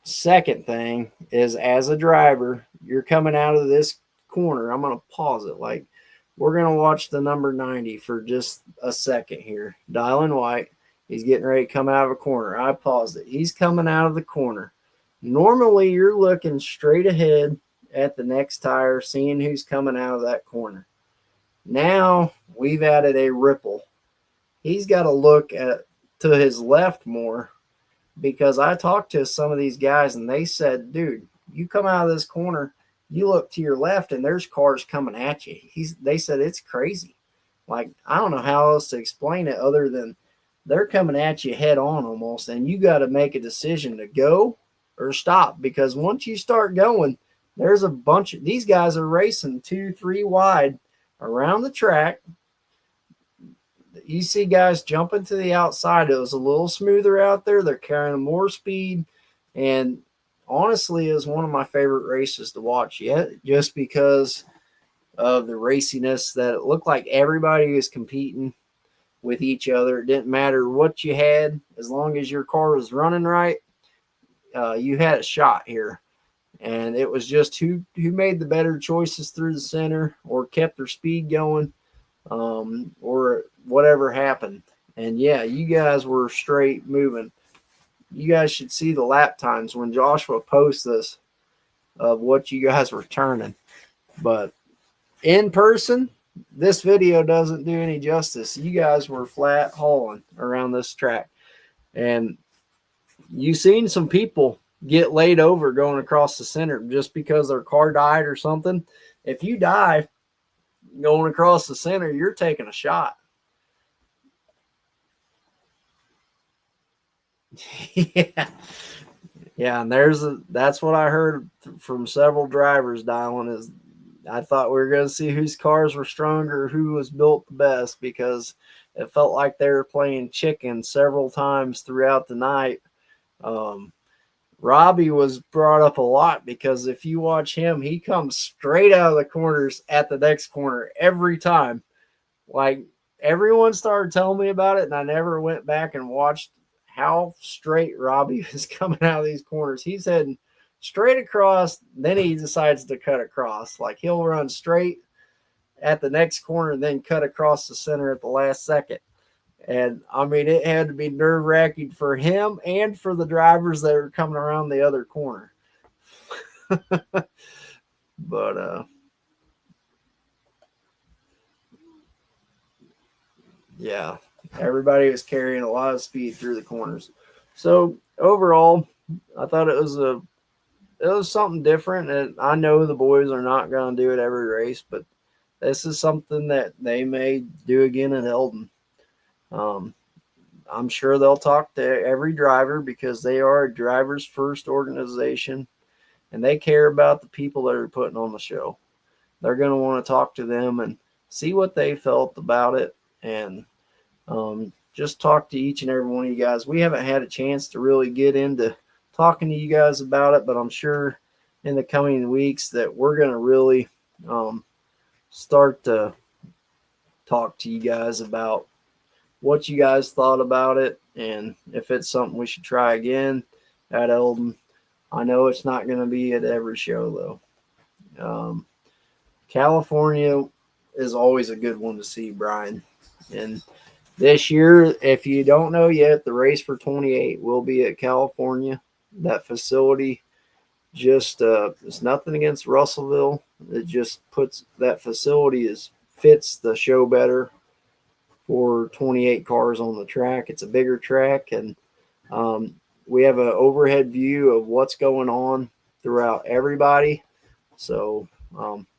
Second thing is, as a driver, you're coming out of this corner. I'm going to pause it. Like, we're going to watch the number 90 for just a second here. Dylan White, he's getting ready to come out of a corner. I paused it. He's coming out of the corner. Normally, you're looking straight ahead at the next tire, seeing who's coming out of that corner. Now, we've added a ripple. He's got to look to his left more, because I talked to some of these guys and they said, dude, you come out of this corner, you look to your left and there's cars coming at you. They said it's crazy. Like, I don't know how else to explain it other than they're coming at you head on almost, and you got to make a decision to go or stop, because once you start going, there's a bunch of these guys are racing 2-3 wide around the track. You see guys jumping to the outside. It was a little smoother out there. They're carrying more speed, and honestly, it was one of my favorite races to watch yet, just because of the raciness that it looked like everybody was competing with each other. It didn't matter what you had, as long as your car was running right, you had a shot here. And it was just who made the better choices through the center or kept their speed going, or whatever happened. And yeah, you guys were straight moving. You guys should see the lap times when Joshua posts this of what you guys were turning. But in person, this video doesn't do any justice. You guys were flat hauling around this track. And you seen some people get laid over going across the center just because their car died or something. If you die going across the center, you're taking a shot. Yeah, and that's what I heard from several drivers, Dylan, is I thought we were going to see whose cars were stronger, who was built the best, because it felt like they were playing chicken several times throughout the night. Robbie was brought up a lot, because if you watch him, he comes straight out of the corners at the next corner every time. Like, everyone started telling me about it, and I never went back and watched how straight Robbie was coming out of these corners. He's heading straight across, then he decides to cut across. Like, he'll run straight at the next corner and then cut across the center at the last second. And I mean, it had to be nerve-wracking for him and for the drivers that are coming around the other corner. But Yeah, everybody was carrying a lot of speed through the corners. So overall, I thought it was something different, and I know the boys are not going to do it every race, but this is something that they may do again at Eldon. Um, I'm sure they'll talk to every driver because they are a drivers first organization, and they care about the people that are putting on the show. They're going to want to talk to them and see what they felt about it, and just talk to each and every one of you guys. We haven't had a chance to really get into talking to you guys about it, but I'm sure in the coming weeks that we're going to really start to talk to you guys about what you guys thought about it and if it's something we should try again at Eldon. I know it's not going to be at every show though. California is always a good one to see, Brian. And this year, if you don't know yet, the race for 28 will be at California. That facility just it's nothing against Russellville. It just puts that facility fits the show better for 28 cars on the track. It's a bigger track, and we have an overhead view of what's going on throughout everybody. So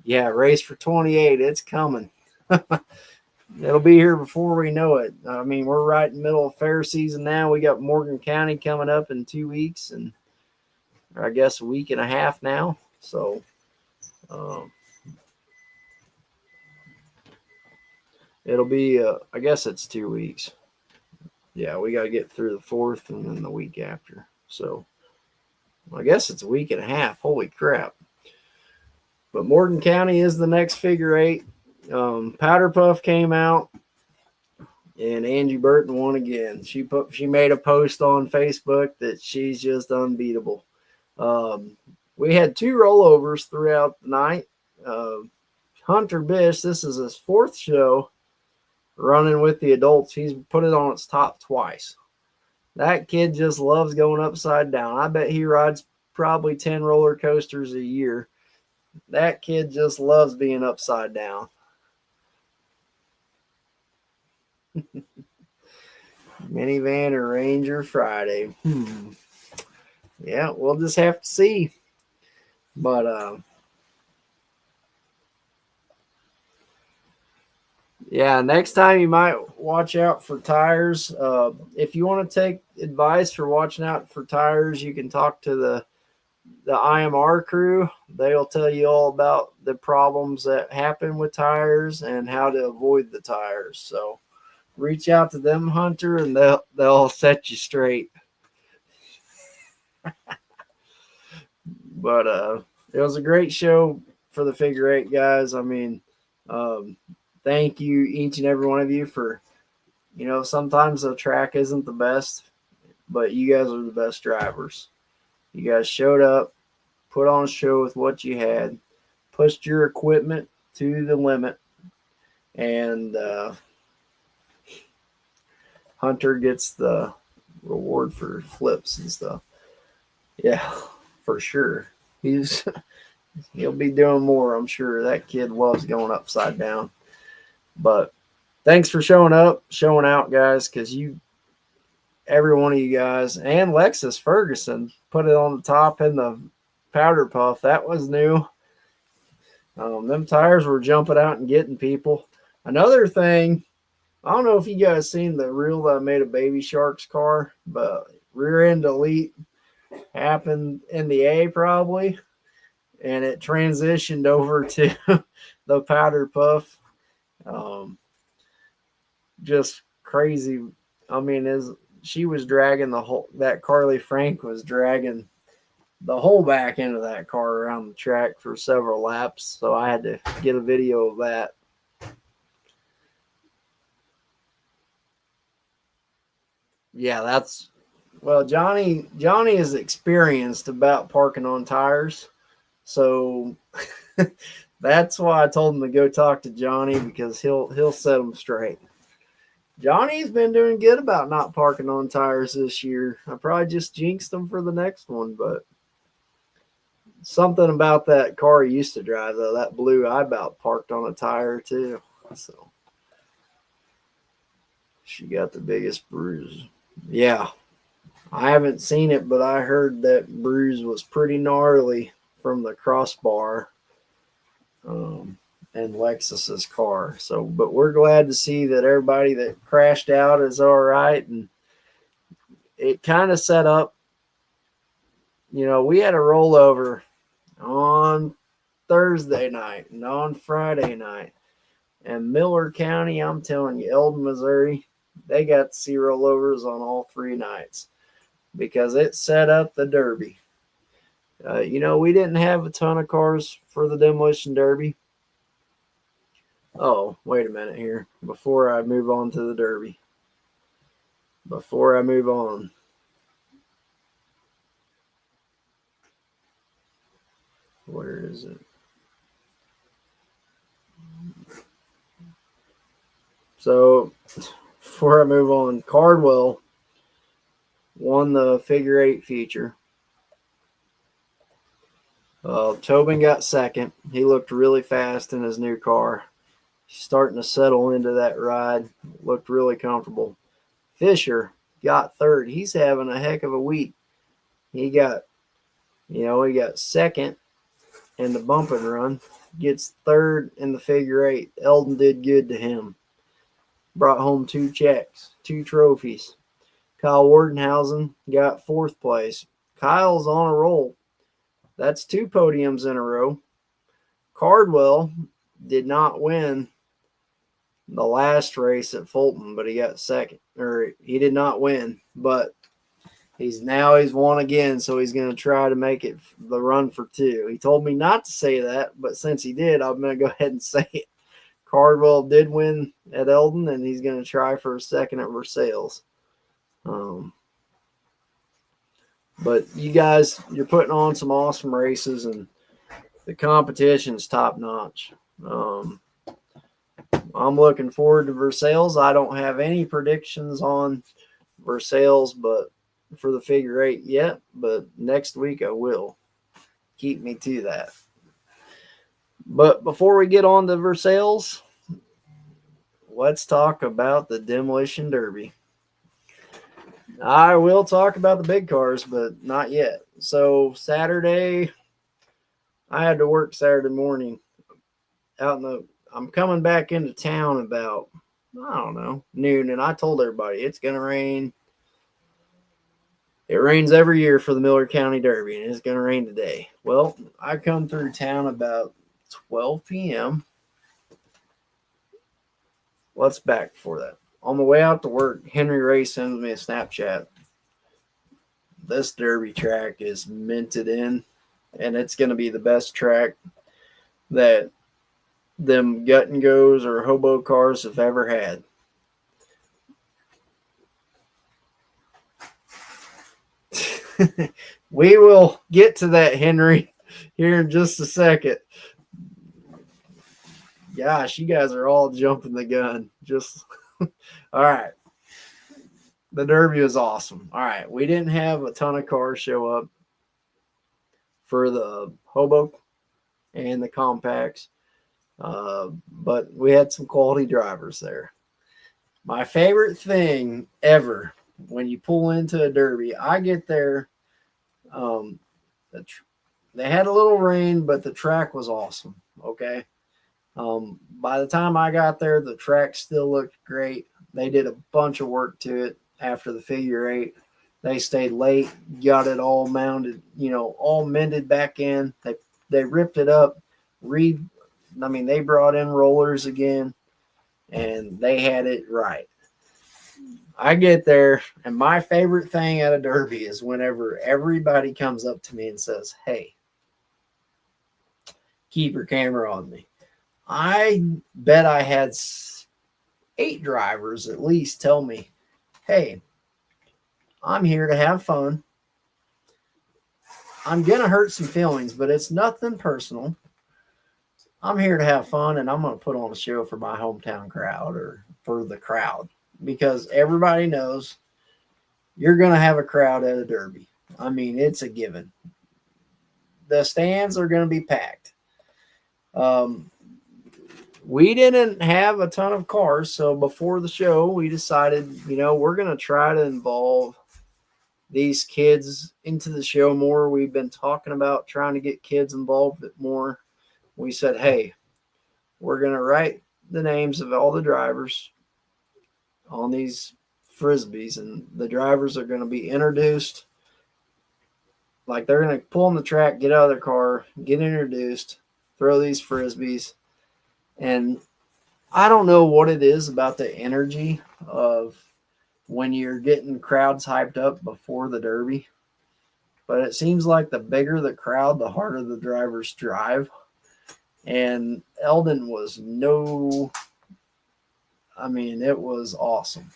yeah, race for 28, it's coming. It'll be here before we know it. I mean, we're right in the middle of fair season now. We got Morgan County coming up in 2 weeks, and I guess a week and a half now. So um, it'll be, I guess it's 2 weeks. Yeah, we got to get through the 4th and then the week after. So I guess it's a week and a half. Holy crap. But Morgan County is the next figure eight. Powder Puff came out, and Angie Burton won again. She made a post on Facebook that she's just unbeatable. We had 2 rollovers throughout the night. Hunter Bish, this is his 4th show running with the adults. He's put it on its top twice. That kid just loves going upside down. I bet he rides probably 10 roller coasters a year. That kid just loves being upside down. Minivan or Ranger Friday. Yeah, we'll just have to see. But yeah, next time you might watch out for tires. If you want to take advice for watching out for tires, you can talk to the IMR crew. They'll tell you all about the problems that happen with tires and how to avoid the tires. So reach out to them, Hunter, and they'll set you straight. But it was a great show for the figure eight guys. I mean, thank you each and every one of you for, sometimes the track isn't the best, but you guys are the best drivers. You guys showed up, put on a show with what you had, pushed your equipment to the limit, and Hunter gets the reward for flips and stuff. Yeah, for sure. He'll be doing more, I'm sure. That kid loves going upside down. But thanks for showing up, showing out, guys, because every one of you guys, and Lexus Ferguson put it on the top in the powder puff. That was new. Them tires were jumping out and getting people. Another thing, I don't know if you guys seen the reel that I made of Baby Shark's car, but rear end delete happened in the A probably, and it transitioned over to the powder puff. Just crazy. I mean, she was dragging that Carly Frank was dragging the whole back end of that car around the track for several laps. So I had to get a video of that. Yeah, Johnny is experienced about parking on tires. So that's why I told him to go talk to Johnny, because he'll set them straight. Johnny's been doing good about not parking on tires this year. I probably just jinxed him for the next one, but something about that car he used to drive, though, that blue, I about parked on a tire too. So She got the biggest bruise. Yeah, I haven't seen it, but I heard that bruise was pretty gnarly from the crossbar um, and Lexus's car. So, but we're glad to see that everybody that crashed out is all right. And it kind of set up, we had a rollover on Thursday night and on Friday night. And Miller County, I'm telling you, Eldon, Missouri, they got to see rollovers on all 3 nights because it set up the Derby. We didn't have a ton of cars for the Demolition Derby. Oh, wait a minute here. Before I move on to the Derby. Before I move on. Where is it? So, before I move on, Cardwell won the figure 8 feature. Tobin got second. He looked really fast in his new car. Starting to settle into that ride. Looked really comfortable. Fisher got third. He's having a heck of a week. He got second in the bump and run. Gets third in the figure 8. Eldon did good to him. Brought home 2 checks, 2 trophies. Kyle Wardenhausen got 4th place. Kyle's on a roll. That's 2 podiums in a row. Cardwell did not win the last race at Fulton, but he got second. Or he did not win, but he's won again, so he's going to try to make it the run for 2. He told me not to say that, but since he did, I'm going to go ahead and say it. Cardwell did win at Eldon, and he's going to try for a second at Versailles. But you guys, you're putting on some awesome races, and the competition's top notch. I'm looking forward to Versailles. I don't have any predictions on Versailles, but for the figure 8 yet. But next week I will. Keep me to that. But before we get on to Versailles, let's talk about the Demolition Derby. I will talk about the big cars, but not yet. So Saturday, I had to work Saturday morning. I'm coming back into town about, I don't know, noon, and I told everybody it's going to rain. It rains every year for the Miller County Derby, and it's going to rain today. Well, I come through town about 12 p.m. Let's back before that. On the way out to work, Henry Ray sends me a Snapchat. This Derby track is minted in, and it's going to be the best track that them gut and goes or hobo cars have ever had. We will get to that, Henry, here in just a second. Gosh, you guys are all jumping the gun. Just all right. The Derby was awesome. All right, we didn't have a ton of cars show up for the hobo and the compacts, but we had some quality drivers there. My favorite thing ever when you pull into a Derby, I get there. They had a little rain, but the track was awesome. Okay. By the time I got there, the track still looked great. They did a bunch of work to it after the figure 8. They stayed late, got it all mounted, all mended back in. They ripped it up. They brought in rollers again, and they had it right. I get there, and my favorite thing at a Derby is whenever everybody comes up to me and says, "Hey, keep your camera on me." I bet I had 8 drivers at least tell me, "Hey, I'm here to have fun. I'm going to hurt some feelings, but it's nothing personal. I'm here to have fun, and I'm going to put on a show for my hometown crowd or for the crowd." Because everybody knows you're going to have a crowd at a Derby. I mean, it's a given. The stands are going to be packed. we didn't have a ton of cars. So before the show, we decided, we're going to try to involve these kids into the show more. We've been talking about trying to get kids involved more. We said, hey, we're going to write the names of all the drivers on these Frisbees, and the drivers are going to be introduced. Like, they're going to pull on the track, get out of their car, get introduced, throw these Frisbees. And I don't know what it is about the energy of when you're getting crowds hyped up before the Derby, but it seems like the bigger the crowd, the harder the drivers drive. And Eldon was it was awesome.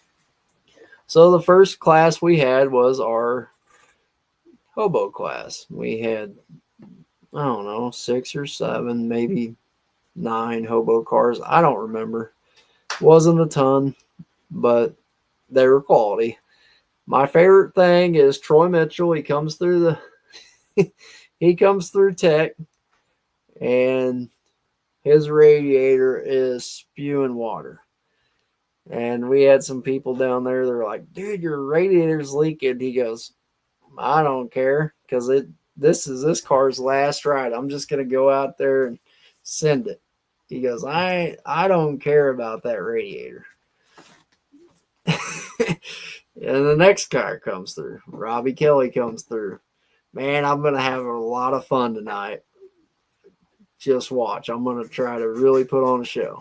So the first class we had was our hobo class. We had, I don't know, 6 or 7, maybe 9 hobo cars. I don't remember. Wasn't a ton, but they were quality. My favorite thing is Troy Mitchell. He comes through tech, and his radiator is spewing water. And we had some people down there. They're like, dude, your radiator's leaking. He goes, I don't care, because this is this car's last ride. I'm just gonna go out there and send it. He goes, I don't care about that radiator. And the next car comes through. Robbie Kelly comes through. Man, I'm gonna have a lot of fun tonight. Just watch. I'm gonna try to really put on a show.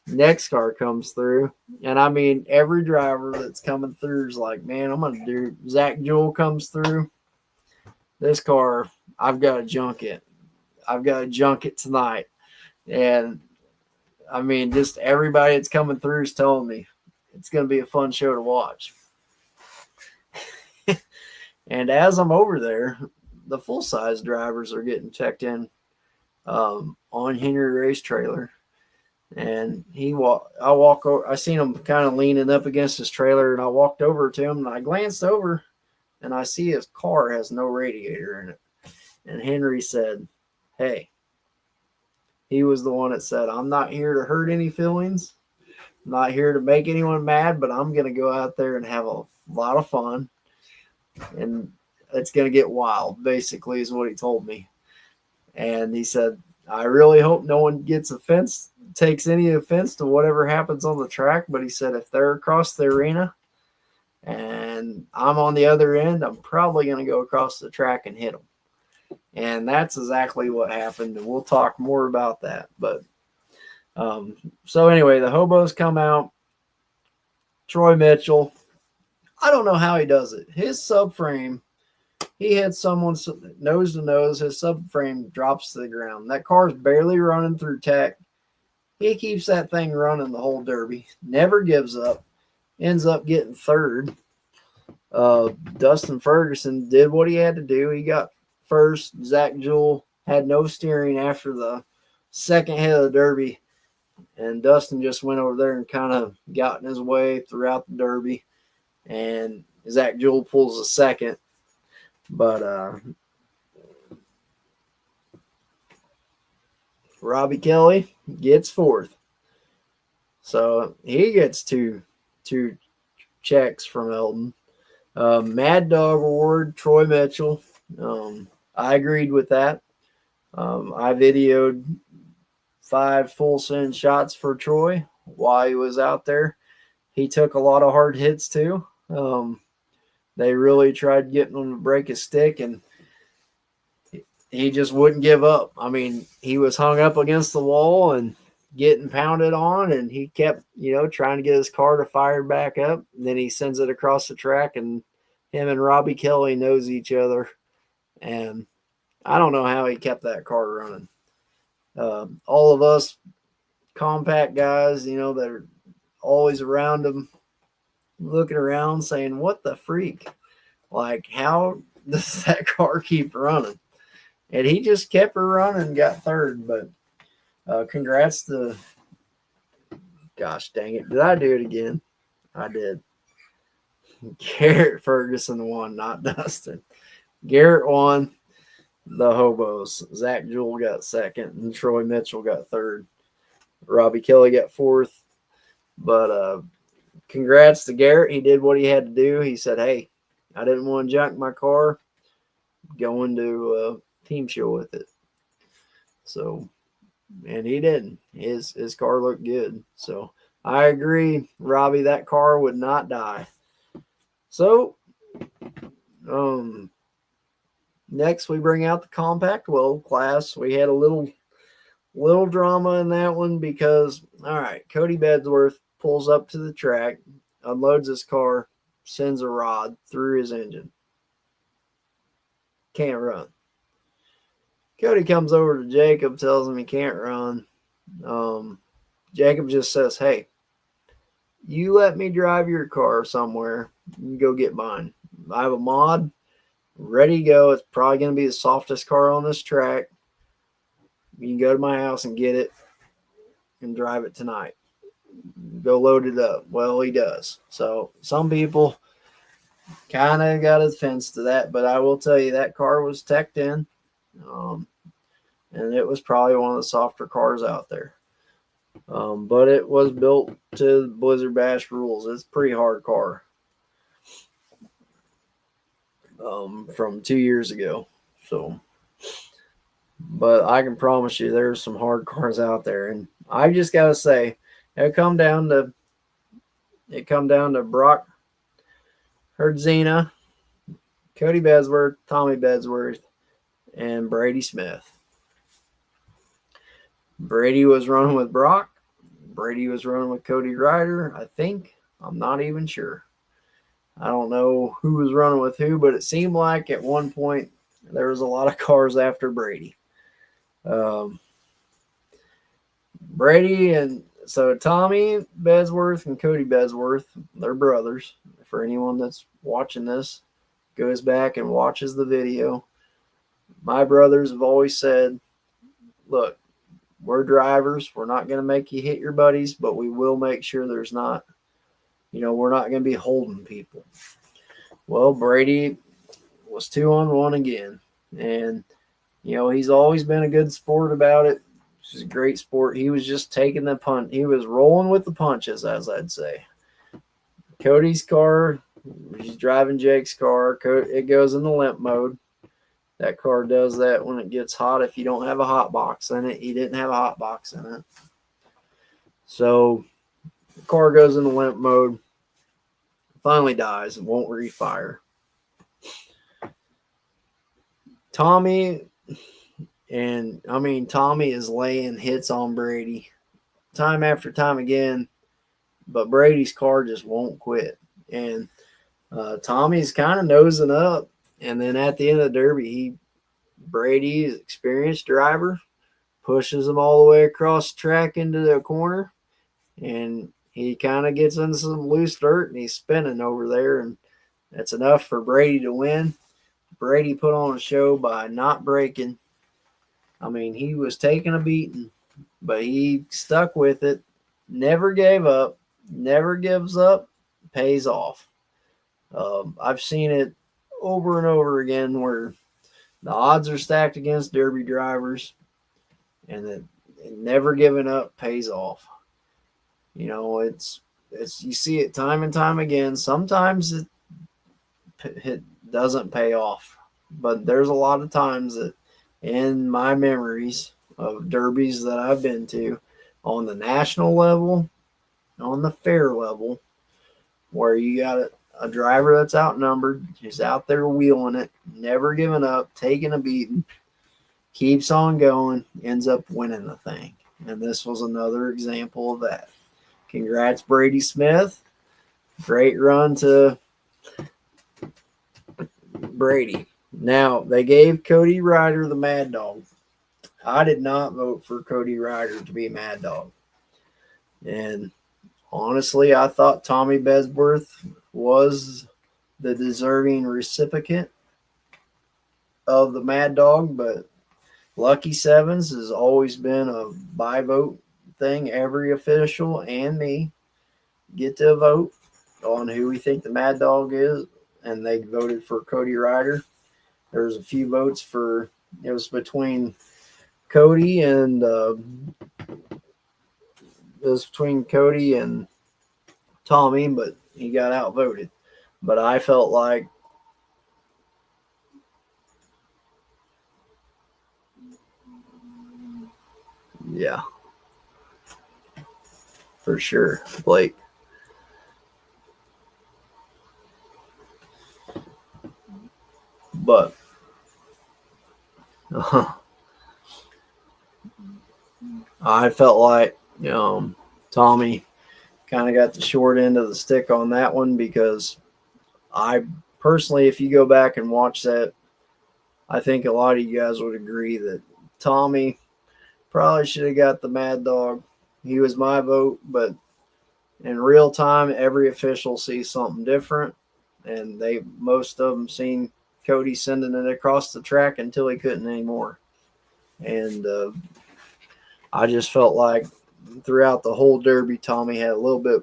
Next car comes through, and I mean, every driver that's coming through is like, man, I'm gonna do. Zach Jewell comes through. This car, I've got to junk it. I've got to junk it tonight. And I mean, just everybody that's coming through is telling me it's going to be a fun show to watch. And as I'm over there, the full-size drivers are getting checked in on Henry Ray's trailer. And I seen him kind of leaning up against his trailer, and I walked over to him, and I glanced over, and I see his car has no radiator in it. And Henry said, hey, he was the one that said, I'm not here to hurt any feelings. I'm not here to make anyone mad, but I'm going to go out there and have a lot of fun. And it's going to get wild, basically, is what he told me. And he said, I really hope no one takes any offense to whatever happens on the track. But he said, if they're across the arena and I'm on the other end, I'm probably going to go across the track and hit them. And that's exactly what happened. And we'll talk more about that. But so anyway, the hobos come out. Troy Mitchell, I don't know how he does it. His subframe, he had someone nose to nose. His subframe drops to the ground. That car's barely running through tech. He keeps that thing running the whole Derby. Never gives up. Ends up getting third. Dustin Ferguson did what he had to do. He got first. Zach Jewell had no steering after the second hit of the Derby. And Dustin just went over there and kind of got in his way throughout the Derby. And Zach Jewell pulls a second. But Robbie Kelly gets fourth. So he gets two checks from Eldon. Mad Dog Award, Troy Mitchell. I agreed with that. I videoed 5 full send shots for Troy while he was out there. He took a lot of hard hits too. They really tried getting him to break his stick, and he just wouldn't give up. I mean, he was hung up against the wall and getting pounded on, and he kept, trying to get his car to fire back up. And then he sends it across the track, and him and Robbie Kelly knows each other. And I don't know how he kept that car running. All of us compact guys, that are always around him, looking around saying, what the freak? Like, how does that car keep running? And he just kept her running and got third. But congrats to, gosh dang it, did I do it again? I did. Garrett Ferguson won, not Dustin. Garrett won the hobos. Zach Jewell got second, and Troy Mitchell got third. Robbie Kelly got 4th. But congrats to Garrett. He did what he had to do. He said, hey, I didn't want to junk my car. Going to a team show with it. So, and he didn't. His car looked good. So I agree, Robbie, that car would not die. So, next we bring out the compact wheel class. We had a little drama in that one because, all right, Cody Bedsworth pulls up to the track, unloads his car, sends a rod through his engine. Can't run. Cody comes over to Jacob, tells him he can't run. Jacob just says, hey, you let me drive your car somewhere. You go get mine. I have a mod ready to go. It's probably going to be the softest car on this track. You can go to my house and get it and drive it tonight. Go load it up. Well, he does. So some people kind of got a defense to that, but I will tell you that car was teched in, and it was probably one of the softer cars out there. But it was built to Blizzard Bash rules. It's a pretty hard car from 2 years ago. So, but I can promise you there's some hard cars out there. And I just got to say, it come down to Brock Herdzina, Cody Bedsworth, Tommy Bedsworth, and Brady Smith. Brady was running with Brock. Brady was running with Cody Ryder, I think. I'm not even sure. I don't know who was running with who, but it seemed like at one point there was a lot of cars after Brady. Brady and so Tommy Bedsworth and Cody Bedsworth, they're brothers. For anyone that's watching this, goes back and watches the video. My brothers have always said, look, we're drivers. We're not going to make you hit your buddies, but we will make sure there's not, we're not going to be holding people. Well, Brady was 2-on-1 again. And, he's always been a good sport about it. It's a great sport. He was just taking the punt. He was rolling with the punches, as I'd say. Cody's car, he's driving Jake's car. It goes in the limp mode. That car does that when it gets hot if you don't have a hot box in it. He didn't have a hot box in it. So the car goes into limp mode, finally dies and won't refire. Tommy is laying hits on Brady time after time again, but Brady's car just won't quit. And Tommy's kind of nosing up. And then at the end of the Derby, Brady's experienced driver, pushes him all the way across the track into the corner, and he kind of gets into some loose dirt, and he's spinning over there, and that's enough for Brady to win. Brady put on a show by not braking. He was taking a beating, but he stuck with it, never gave up, never gives up, pays off. I've seen it over and over again where the odds are stacked against Derby drivers, and that never giving up pays off. It's you see it time and time again. Sometimes it doesn't pay off, but there's a lot of times that in my memories of derbies that I've been to on the national level, on the fair level, where you got a driver that's outnumbered, just out there wheeling it, never giving up, taking a beating, keeps on going, ends up winning the thing. And this was another example of that. Congrats, Brady Smith. Great run to Brady. Now, they gave Cody Ryder the Mad Dog. I did not vote for Cody Ryder to be Mad Dog. And honestly, I thought Tommy Bedsworth was the deserving recipient of the Mad Dog, but Lucky Sevens has always been a by vote thing. Every official and me get to vote on who we think the Mad Dog is, and they voted for Cody Ryder. There was a few votes it was between Cody and was between Cody and Tommy, but he got outvoted. But I felt like yeah, for sure, Blake. But I felt like Tommy kind of got the short end of the stick on that one because I personally, if you go back and watch that, I think a lot of you guys would agree that Tommy probably should have got the Mad Dog. He was my vote, but in real time, every official sees something different, and most of them seen Cody sending it across the track until he couldn't anymore. And I just felt like throughout the whole Derby, Tommy had a little bit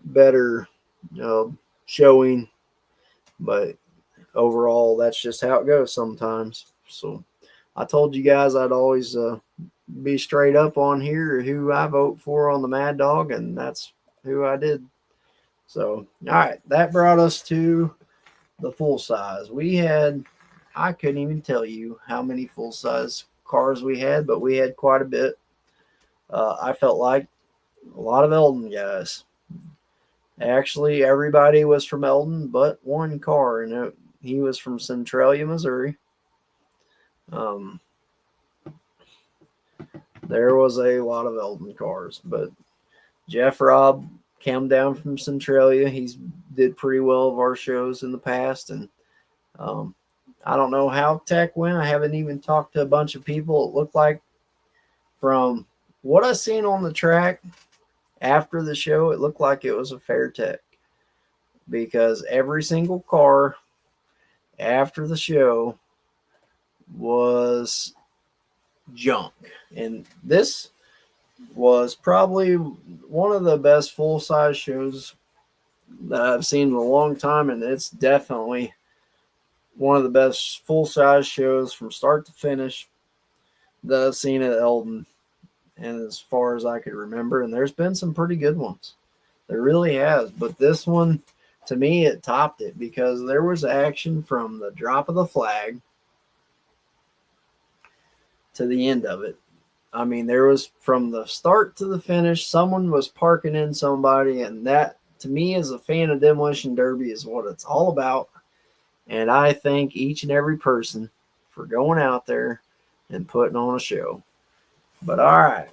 better showing, but overall, that's just how it goes sometimes. So I told you guys I'd always be straight up on here who I vote for on the Mad Dog, and that's who I did. So, all right, that brought us to the full size. I couldn't even tell you how many full size cars we had, but we had quite a bit. I felt like a lot of Eldon guys. Actually, everybody was from Eldon but one car, and he was from Centralia, Missouri. There was a lot of Eldon cars, but Jeff Robb came down from Centralia. He's did pretty well of our shows in the past, and I don't know how Tech went. I haven't even talked to a bunch of people. It looked like from what I seen on the track after the show, it looked like it was a fair Tech because every single car after the show was junk. And this was probably one of the best full-size shows that I've seen in a long time, and it's definitely one of the best full-size shows from start to finish that I've seen at Eldon, and as far as I could remember. And there's been some pretty good ones. There really has. But this one, to me, it topped it because there was action from the drop of the flag to the end of it. I mean, there was from the start to the finish, someone was parking in somebody, and that, to me, as a fan of Demolition Derby, is what it's all about. And I thank each and every person for going out there and putting on a show. But all right,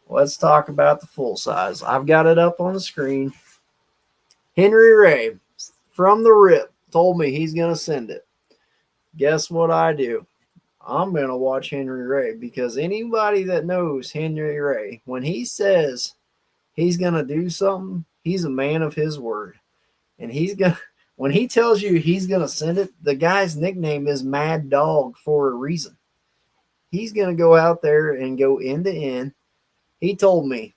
let's talk about the full size. I've got it up on the screen. Henry Ray, from the rip, told me he's going to send it. Guess what I do? I'm going to watch Henry Ray, because anybody that knows Henry Ray, when he says he's going to do something, he's a man of his word. And when he tells you he's going to send it, the guy's nickname is Mad Dog for a reason. He's going to go out there and go end to end. He told me,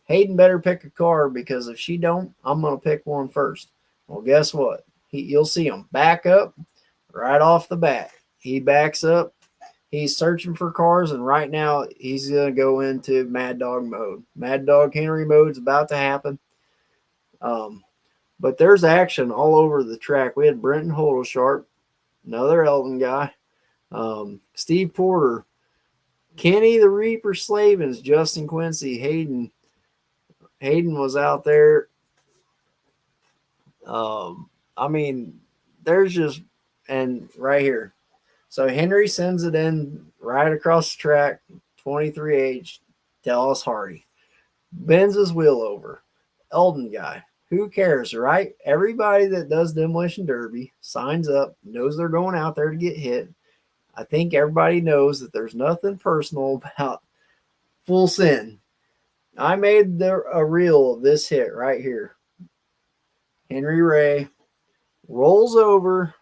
Hayden better pick a car, because if she don't, I'm going to pick one first. Well, guess what? You'll see him back up right off the bat. He backs up. He's searching for cars, and right now he's going to go into Mad Dog mode. Mad Dog Henry mode's about to happen. But there's action all over the track. We had Brenton Hodelsharp, another Eldon guy, Steve Porter, Kenny the Reaper Slavens, Justin Quincy, Hayden. Hayden was out there. I mean, there's just, and right here. So Henry sends it in right across the track, 23H, Dallas Hardy. Bends his wheel over. Eldon guy. Who cares, right? Everybody that does Demolition Derby signs up, knows they're going out there to get hit. I think everybody knows that there's nothing personal about full send. I made a reel of this hit right here. Henry Ray rolls over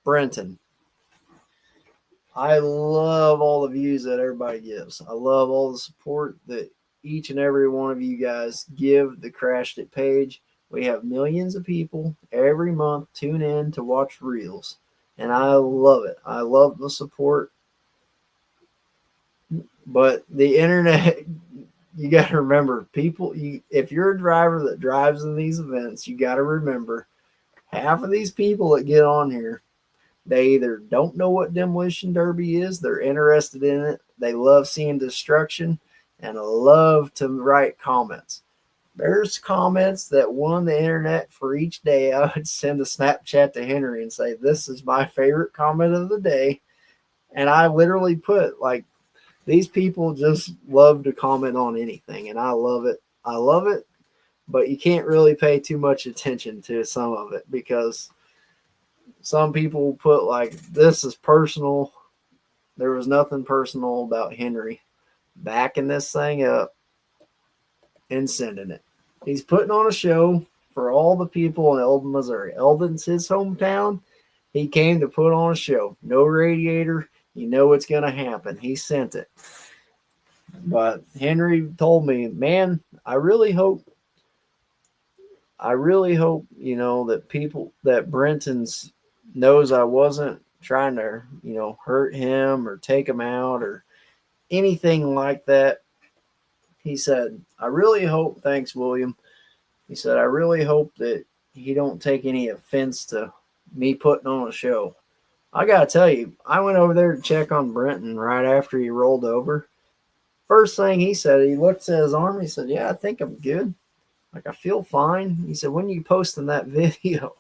Brenton. I love all the views that everybody gives. I love all the support that each and every one of you guys give the Crashed It page. We have millions of people every month tune in to watch reels, and I love it. I love the support. But the internet you got to remember, people, if you're a driver that drives in these events, you got to remember half of these people that get on here, they either don't know what demolition derby is, they're interested in it, they love seeing destruction, and love to write comments. There's comments that won the internet for each day. I would send a Snapchat to Henry and say, "This is my favorite comment of the day." And I literally put, like, these people just love to comment on anything, and I love it. I love it, but you can't really pay too much attention to some of it because some people put, like, this is personal. There was nothing personal about Henry backing this thing up and sending it. He's putting on a show for all the people in Eldon, Missouri. Eldon's his hometown. He came to put on a show. No radiator. You know what's going to happen. He sent it. But Henry told me, man, I really hope, you know, that people, that Brenton's knows I wasn't trying to, you know, hurt him or take him out or anything like that. He said, I really hope, thanks, William. He said, I really hope that he don't take any offense to me putting on a show. I got to tell you, I went over there to check on Brenton right after he rolled over. First thing he said, he looked at his arm. He said, yeah, I think I'm good. Like, I feel fine. He said, when are you posting that video?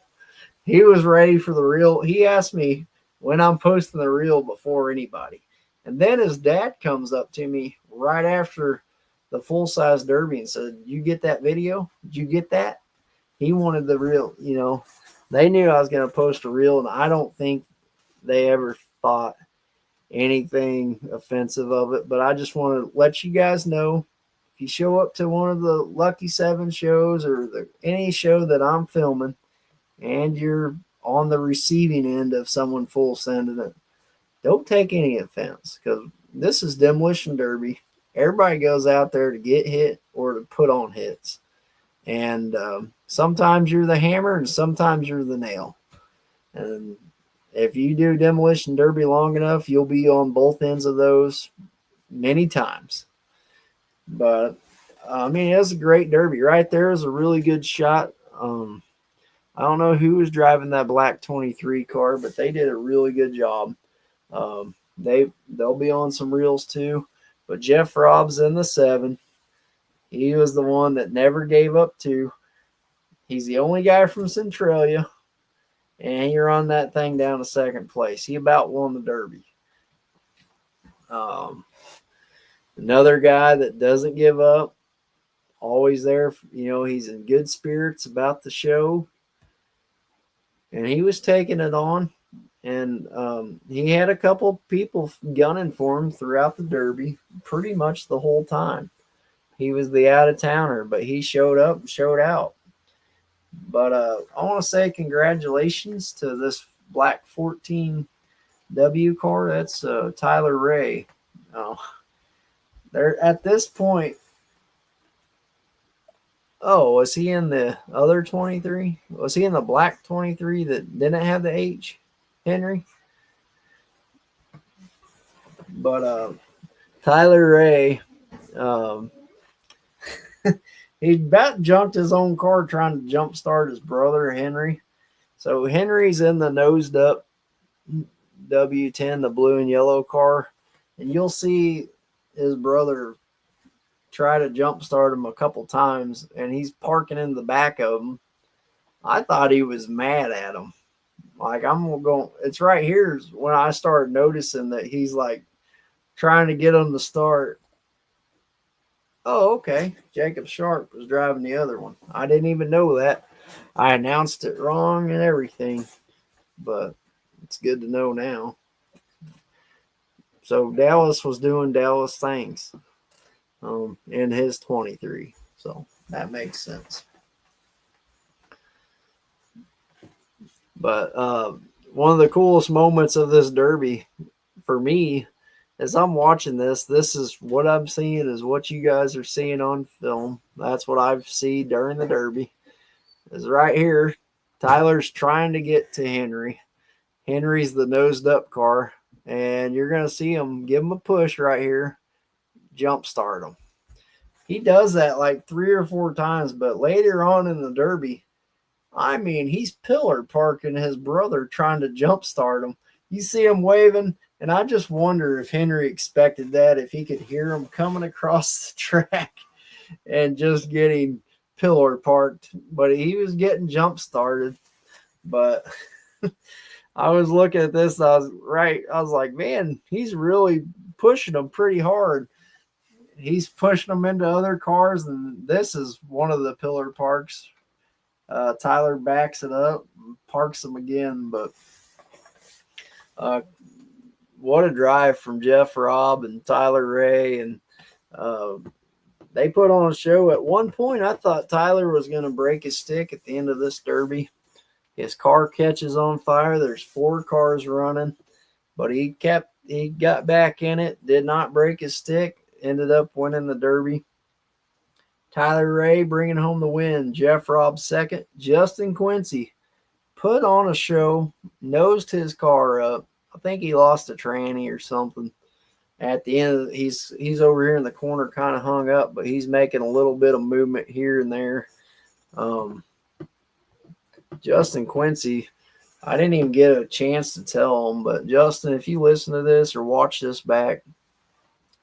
He was ready for the reel. He asked me when I'm posting the reel before anybody. And then his dad comes up to me right after the full-size derby and said, you get that video? Did you get that? He wanted the reel, you know. They knew I was going to post a reel, and I don't think they ever thought anything offensive of it. But I just want to let you guys know, if you show up to one of the Lucky 7 shows or any show that I'm filming and you're on the receiving end of someone full sending it, don't take any offense, because this is demolition derby. Everybody goes out there to get hit or to put on hits. And sometimes you're the hammer and sometimes you're the nail. And if you do demolition derby long enough, you'll be on both ends of those many times. But, I mean, it was a great derby. Right there is a really good shot. I don't know who was driving that black 23 car, but they did a really good job. They'll be on some reels too. But Jeff Robb's in the 7. He was the one that never gave up 2. He's the only guy from Centralia, and he ran that thing down to second place. He about won the Derby. Another guy that doesn't give up, always there. You know, he's in good spirits about the show, and he was taking it on. And he had a couple people gunning for him throughout the Derby pretty much the whole time. He was the out-of-towner, but he showed up and showed out. But I want to say congratulations to this black 14W car. That's Tyler Ray. They're at this point. Oh, was he in the other 23? Was he in the black 23 that didn't have the H? Henry. But Tyler Ray, he about jumped his own car trying to jump start his brother Henry. So Henry's in the nosed up W10, the blue and yellow car, and you'll see his brother try to jump start him a couple times, and he's parking in the back of him. I thought he was mad at him. Like, I'm going, it's right here when I started noticing that he's like trying to get him to start. Oh, okay. Jacob Sharp was driving the other one. I didn't even know that. I announced it wrong and everything, but it's good to know now. So Dallas was doing Dallas things in his 23. So that makes sense. But one of the coolest moments of this Derby for me, as I'm watching this is what I'm seeing is what you guys are seeing on film. That's what I've seen during the Derby. Is right here. Tyler's trying to get to Henry. Henry's the nosed up car, and you're going to see him give him a push right here, jump start him. he does that like 3 or 4 times, but later on in the Derby, I mean, he's pillar parking his brother trying to jumpstart him. You see him waving, and I just wonder if Henry expected that, if he could hear him coming across the track and just getting pillar parked. But he was getting jump started. But I was looking at this, I was like, man, he's really pushing him pretty hard. He's pushing them into other cars, and this is one of the pillar parks. Tyler backs it up, parks them again, but what a drive from Jeff Robb and Tyler Ray, and they put on a show. At one point, I thought Tyler was going to break his stick at the end of this Derby. His car catches on fire. There's 4 cars running, but he got back in it, did not break his stick, ended up winning the Derby. Tyler Ray bringing home the win. Jeff Robb second. Justin Quincy put on a show, nosed his car up. I think he lost a tranny or something. At the end, he's over here in the corner, kind of hung up, but he's making a little bit of movement here and there. Justin Quincy, I didn't even get a chance to tell him, but Justin, if you listen to this or watch this back,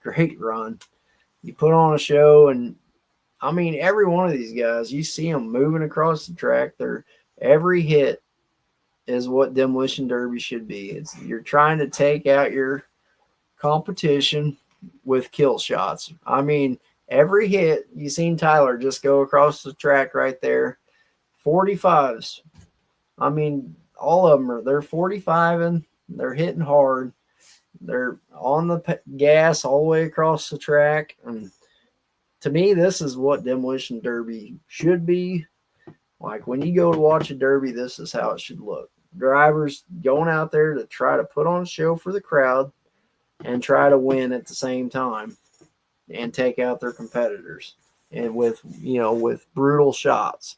great run. You put on a show, and I mean, every one of these guys, you see them moving across the track. Every hit is what Demolition Derby should be. You're trying to take out your competition with kill shots. I mean, every hit, you seen Tyler just go across the track right there. 45s. I mean, all of them they're 45ing, they're hitting hard. They're on the gas all the way across the track. And to me, this is what Demolition Derby should be. Like when you go to watch a Derby, this is how it should look. Drivers going out there to try to put on a show for the crowd and try to win at the same time and take out their competitors, and with brutal shots.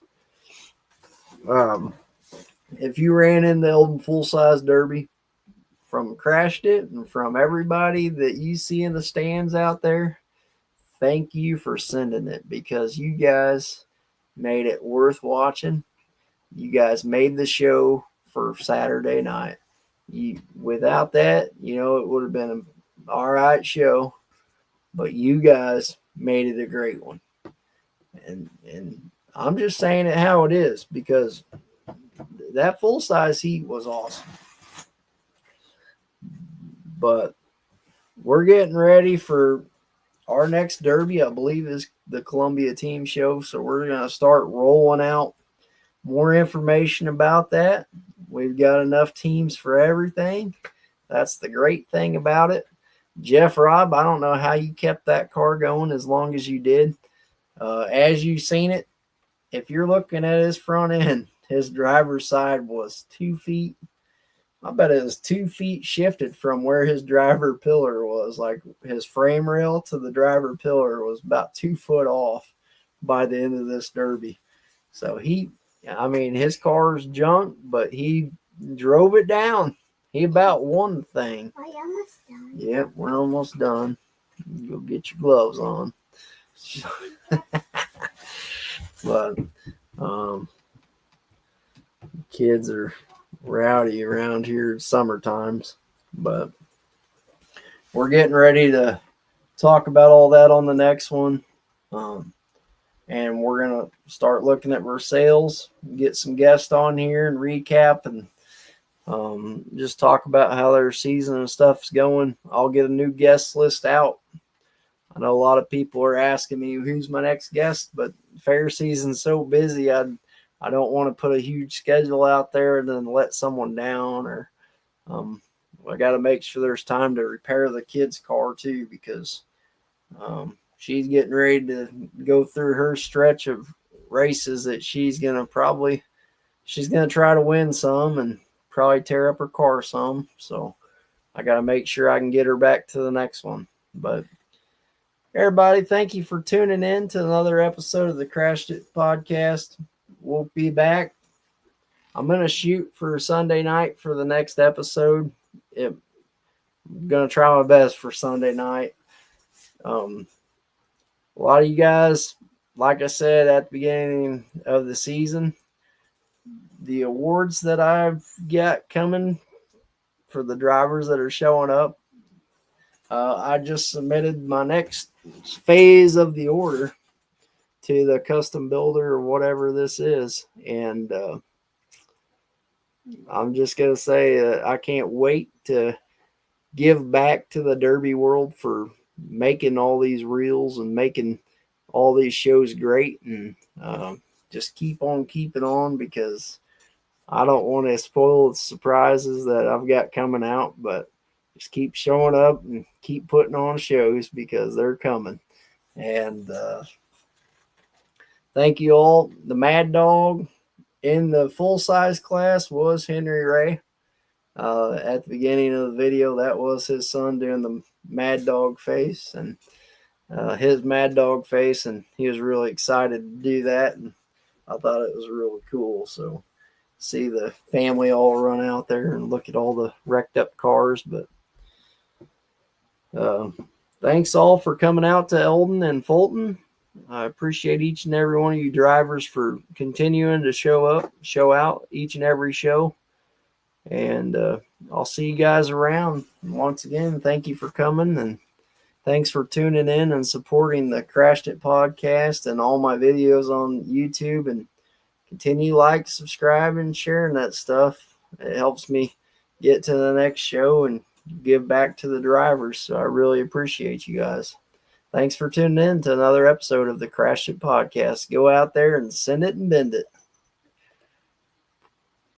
If you ran in the Eldon full-size Derby, from Crashed It and from everybody that you see in the stands out there, thank you for sending it, because you guys made it worth watching. You guys made the show for Saturday night. Without that, it would have been an all right show, but you guys made it a great one. And I'm just saying it how it is, because that full-size heat was awesome. But we're getting ready for our next Derby, I believe, is the Columbia Team Show. So we're going to start rolling out more information about that. We've got enough teams for everything. That's the great thing about it. Jeff Robb, I don't know how you kept that car going as long as you did. As you've seen it, if you're looking at his front end, his driver's side was 2 feet. I bet it was 2 feet shifted from where his driver pillar was. Like his frame rail to the driver pillar was about 2 foot off by the end of this Derby. So his car's junk, but he drove it down. He about won the thing. Are you almost done? Yep, we're almost done. Go get your gloves on. But kids are rowdy around here at summer times, but we're getting ready to talk about all that on the next one. And we're going to start looking at Versailles, get some guests on here and recap and just talk about how their season and stuff's going. I'll get a new guest list out. I know a lot of people are asking me who's my next guest, but fair season's so busy, I don't want to put a huge schedule out there and then let someone down. Or I got to make sure there's time to repair the kid's car too, because she's getting ready to go through her stretch of races that she's going to try to win some and probably tear up her car some. So I got to make sure I can get her back to the next one. But everybody, thank you for tuning in to another episode of the Crashed It podcast. We'll be back. I'm going to shoot for Sunday night for the next episode. I'm going to try my best for Sunday night. a lot of you guys, like I said at the beginning of the season, the awards that I've got coming for the drivers that are showing up, I just submitted my next phase of the order to the custom builder or whatever this is. And I'm just going to say I can't wait to give back to the Derby world for making all these reels and making all these shows great. And just keep on keeping on, because I don't want to spoil the surprises that I've got coming out, but just keep showing up and keep putting on shows because they're coming. And thank you all. The Mad Dog in the full-size class was Henry Ray. At the beginning of the video, that was his son doing the Mad Dog face and his Mad Dog face, and he was really excited to do that, and I thought it was really cool. So see the family all run out there and look at all the wrecked up cars. But thanks all for coming out to Eldon and Fulton. I appreciate each and every one of you drivers for continuing to show out each and every show. And I'll see you guys around. Once again, thank you for coming, and thanks for tuning in and supporting the Crashed It podcast and all my videos on YouTube. And continue subscribing, sharing that stuff. It helps me get to the next show and give back to the drivers. So I really appreciate you guys. Thanks for tuning in to another episode of the Crashed It podcast. Go out there and send it and bend it.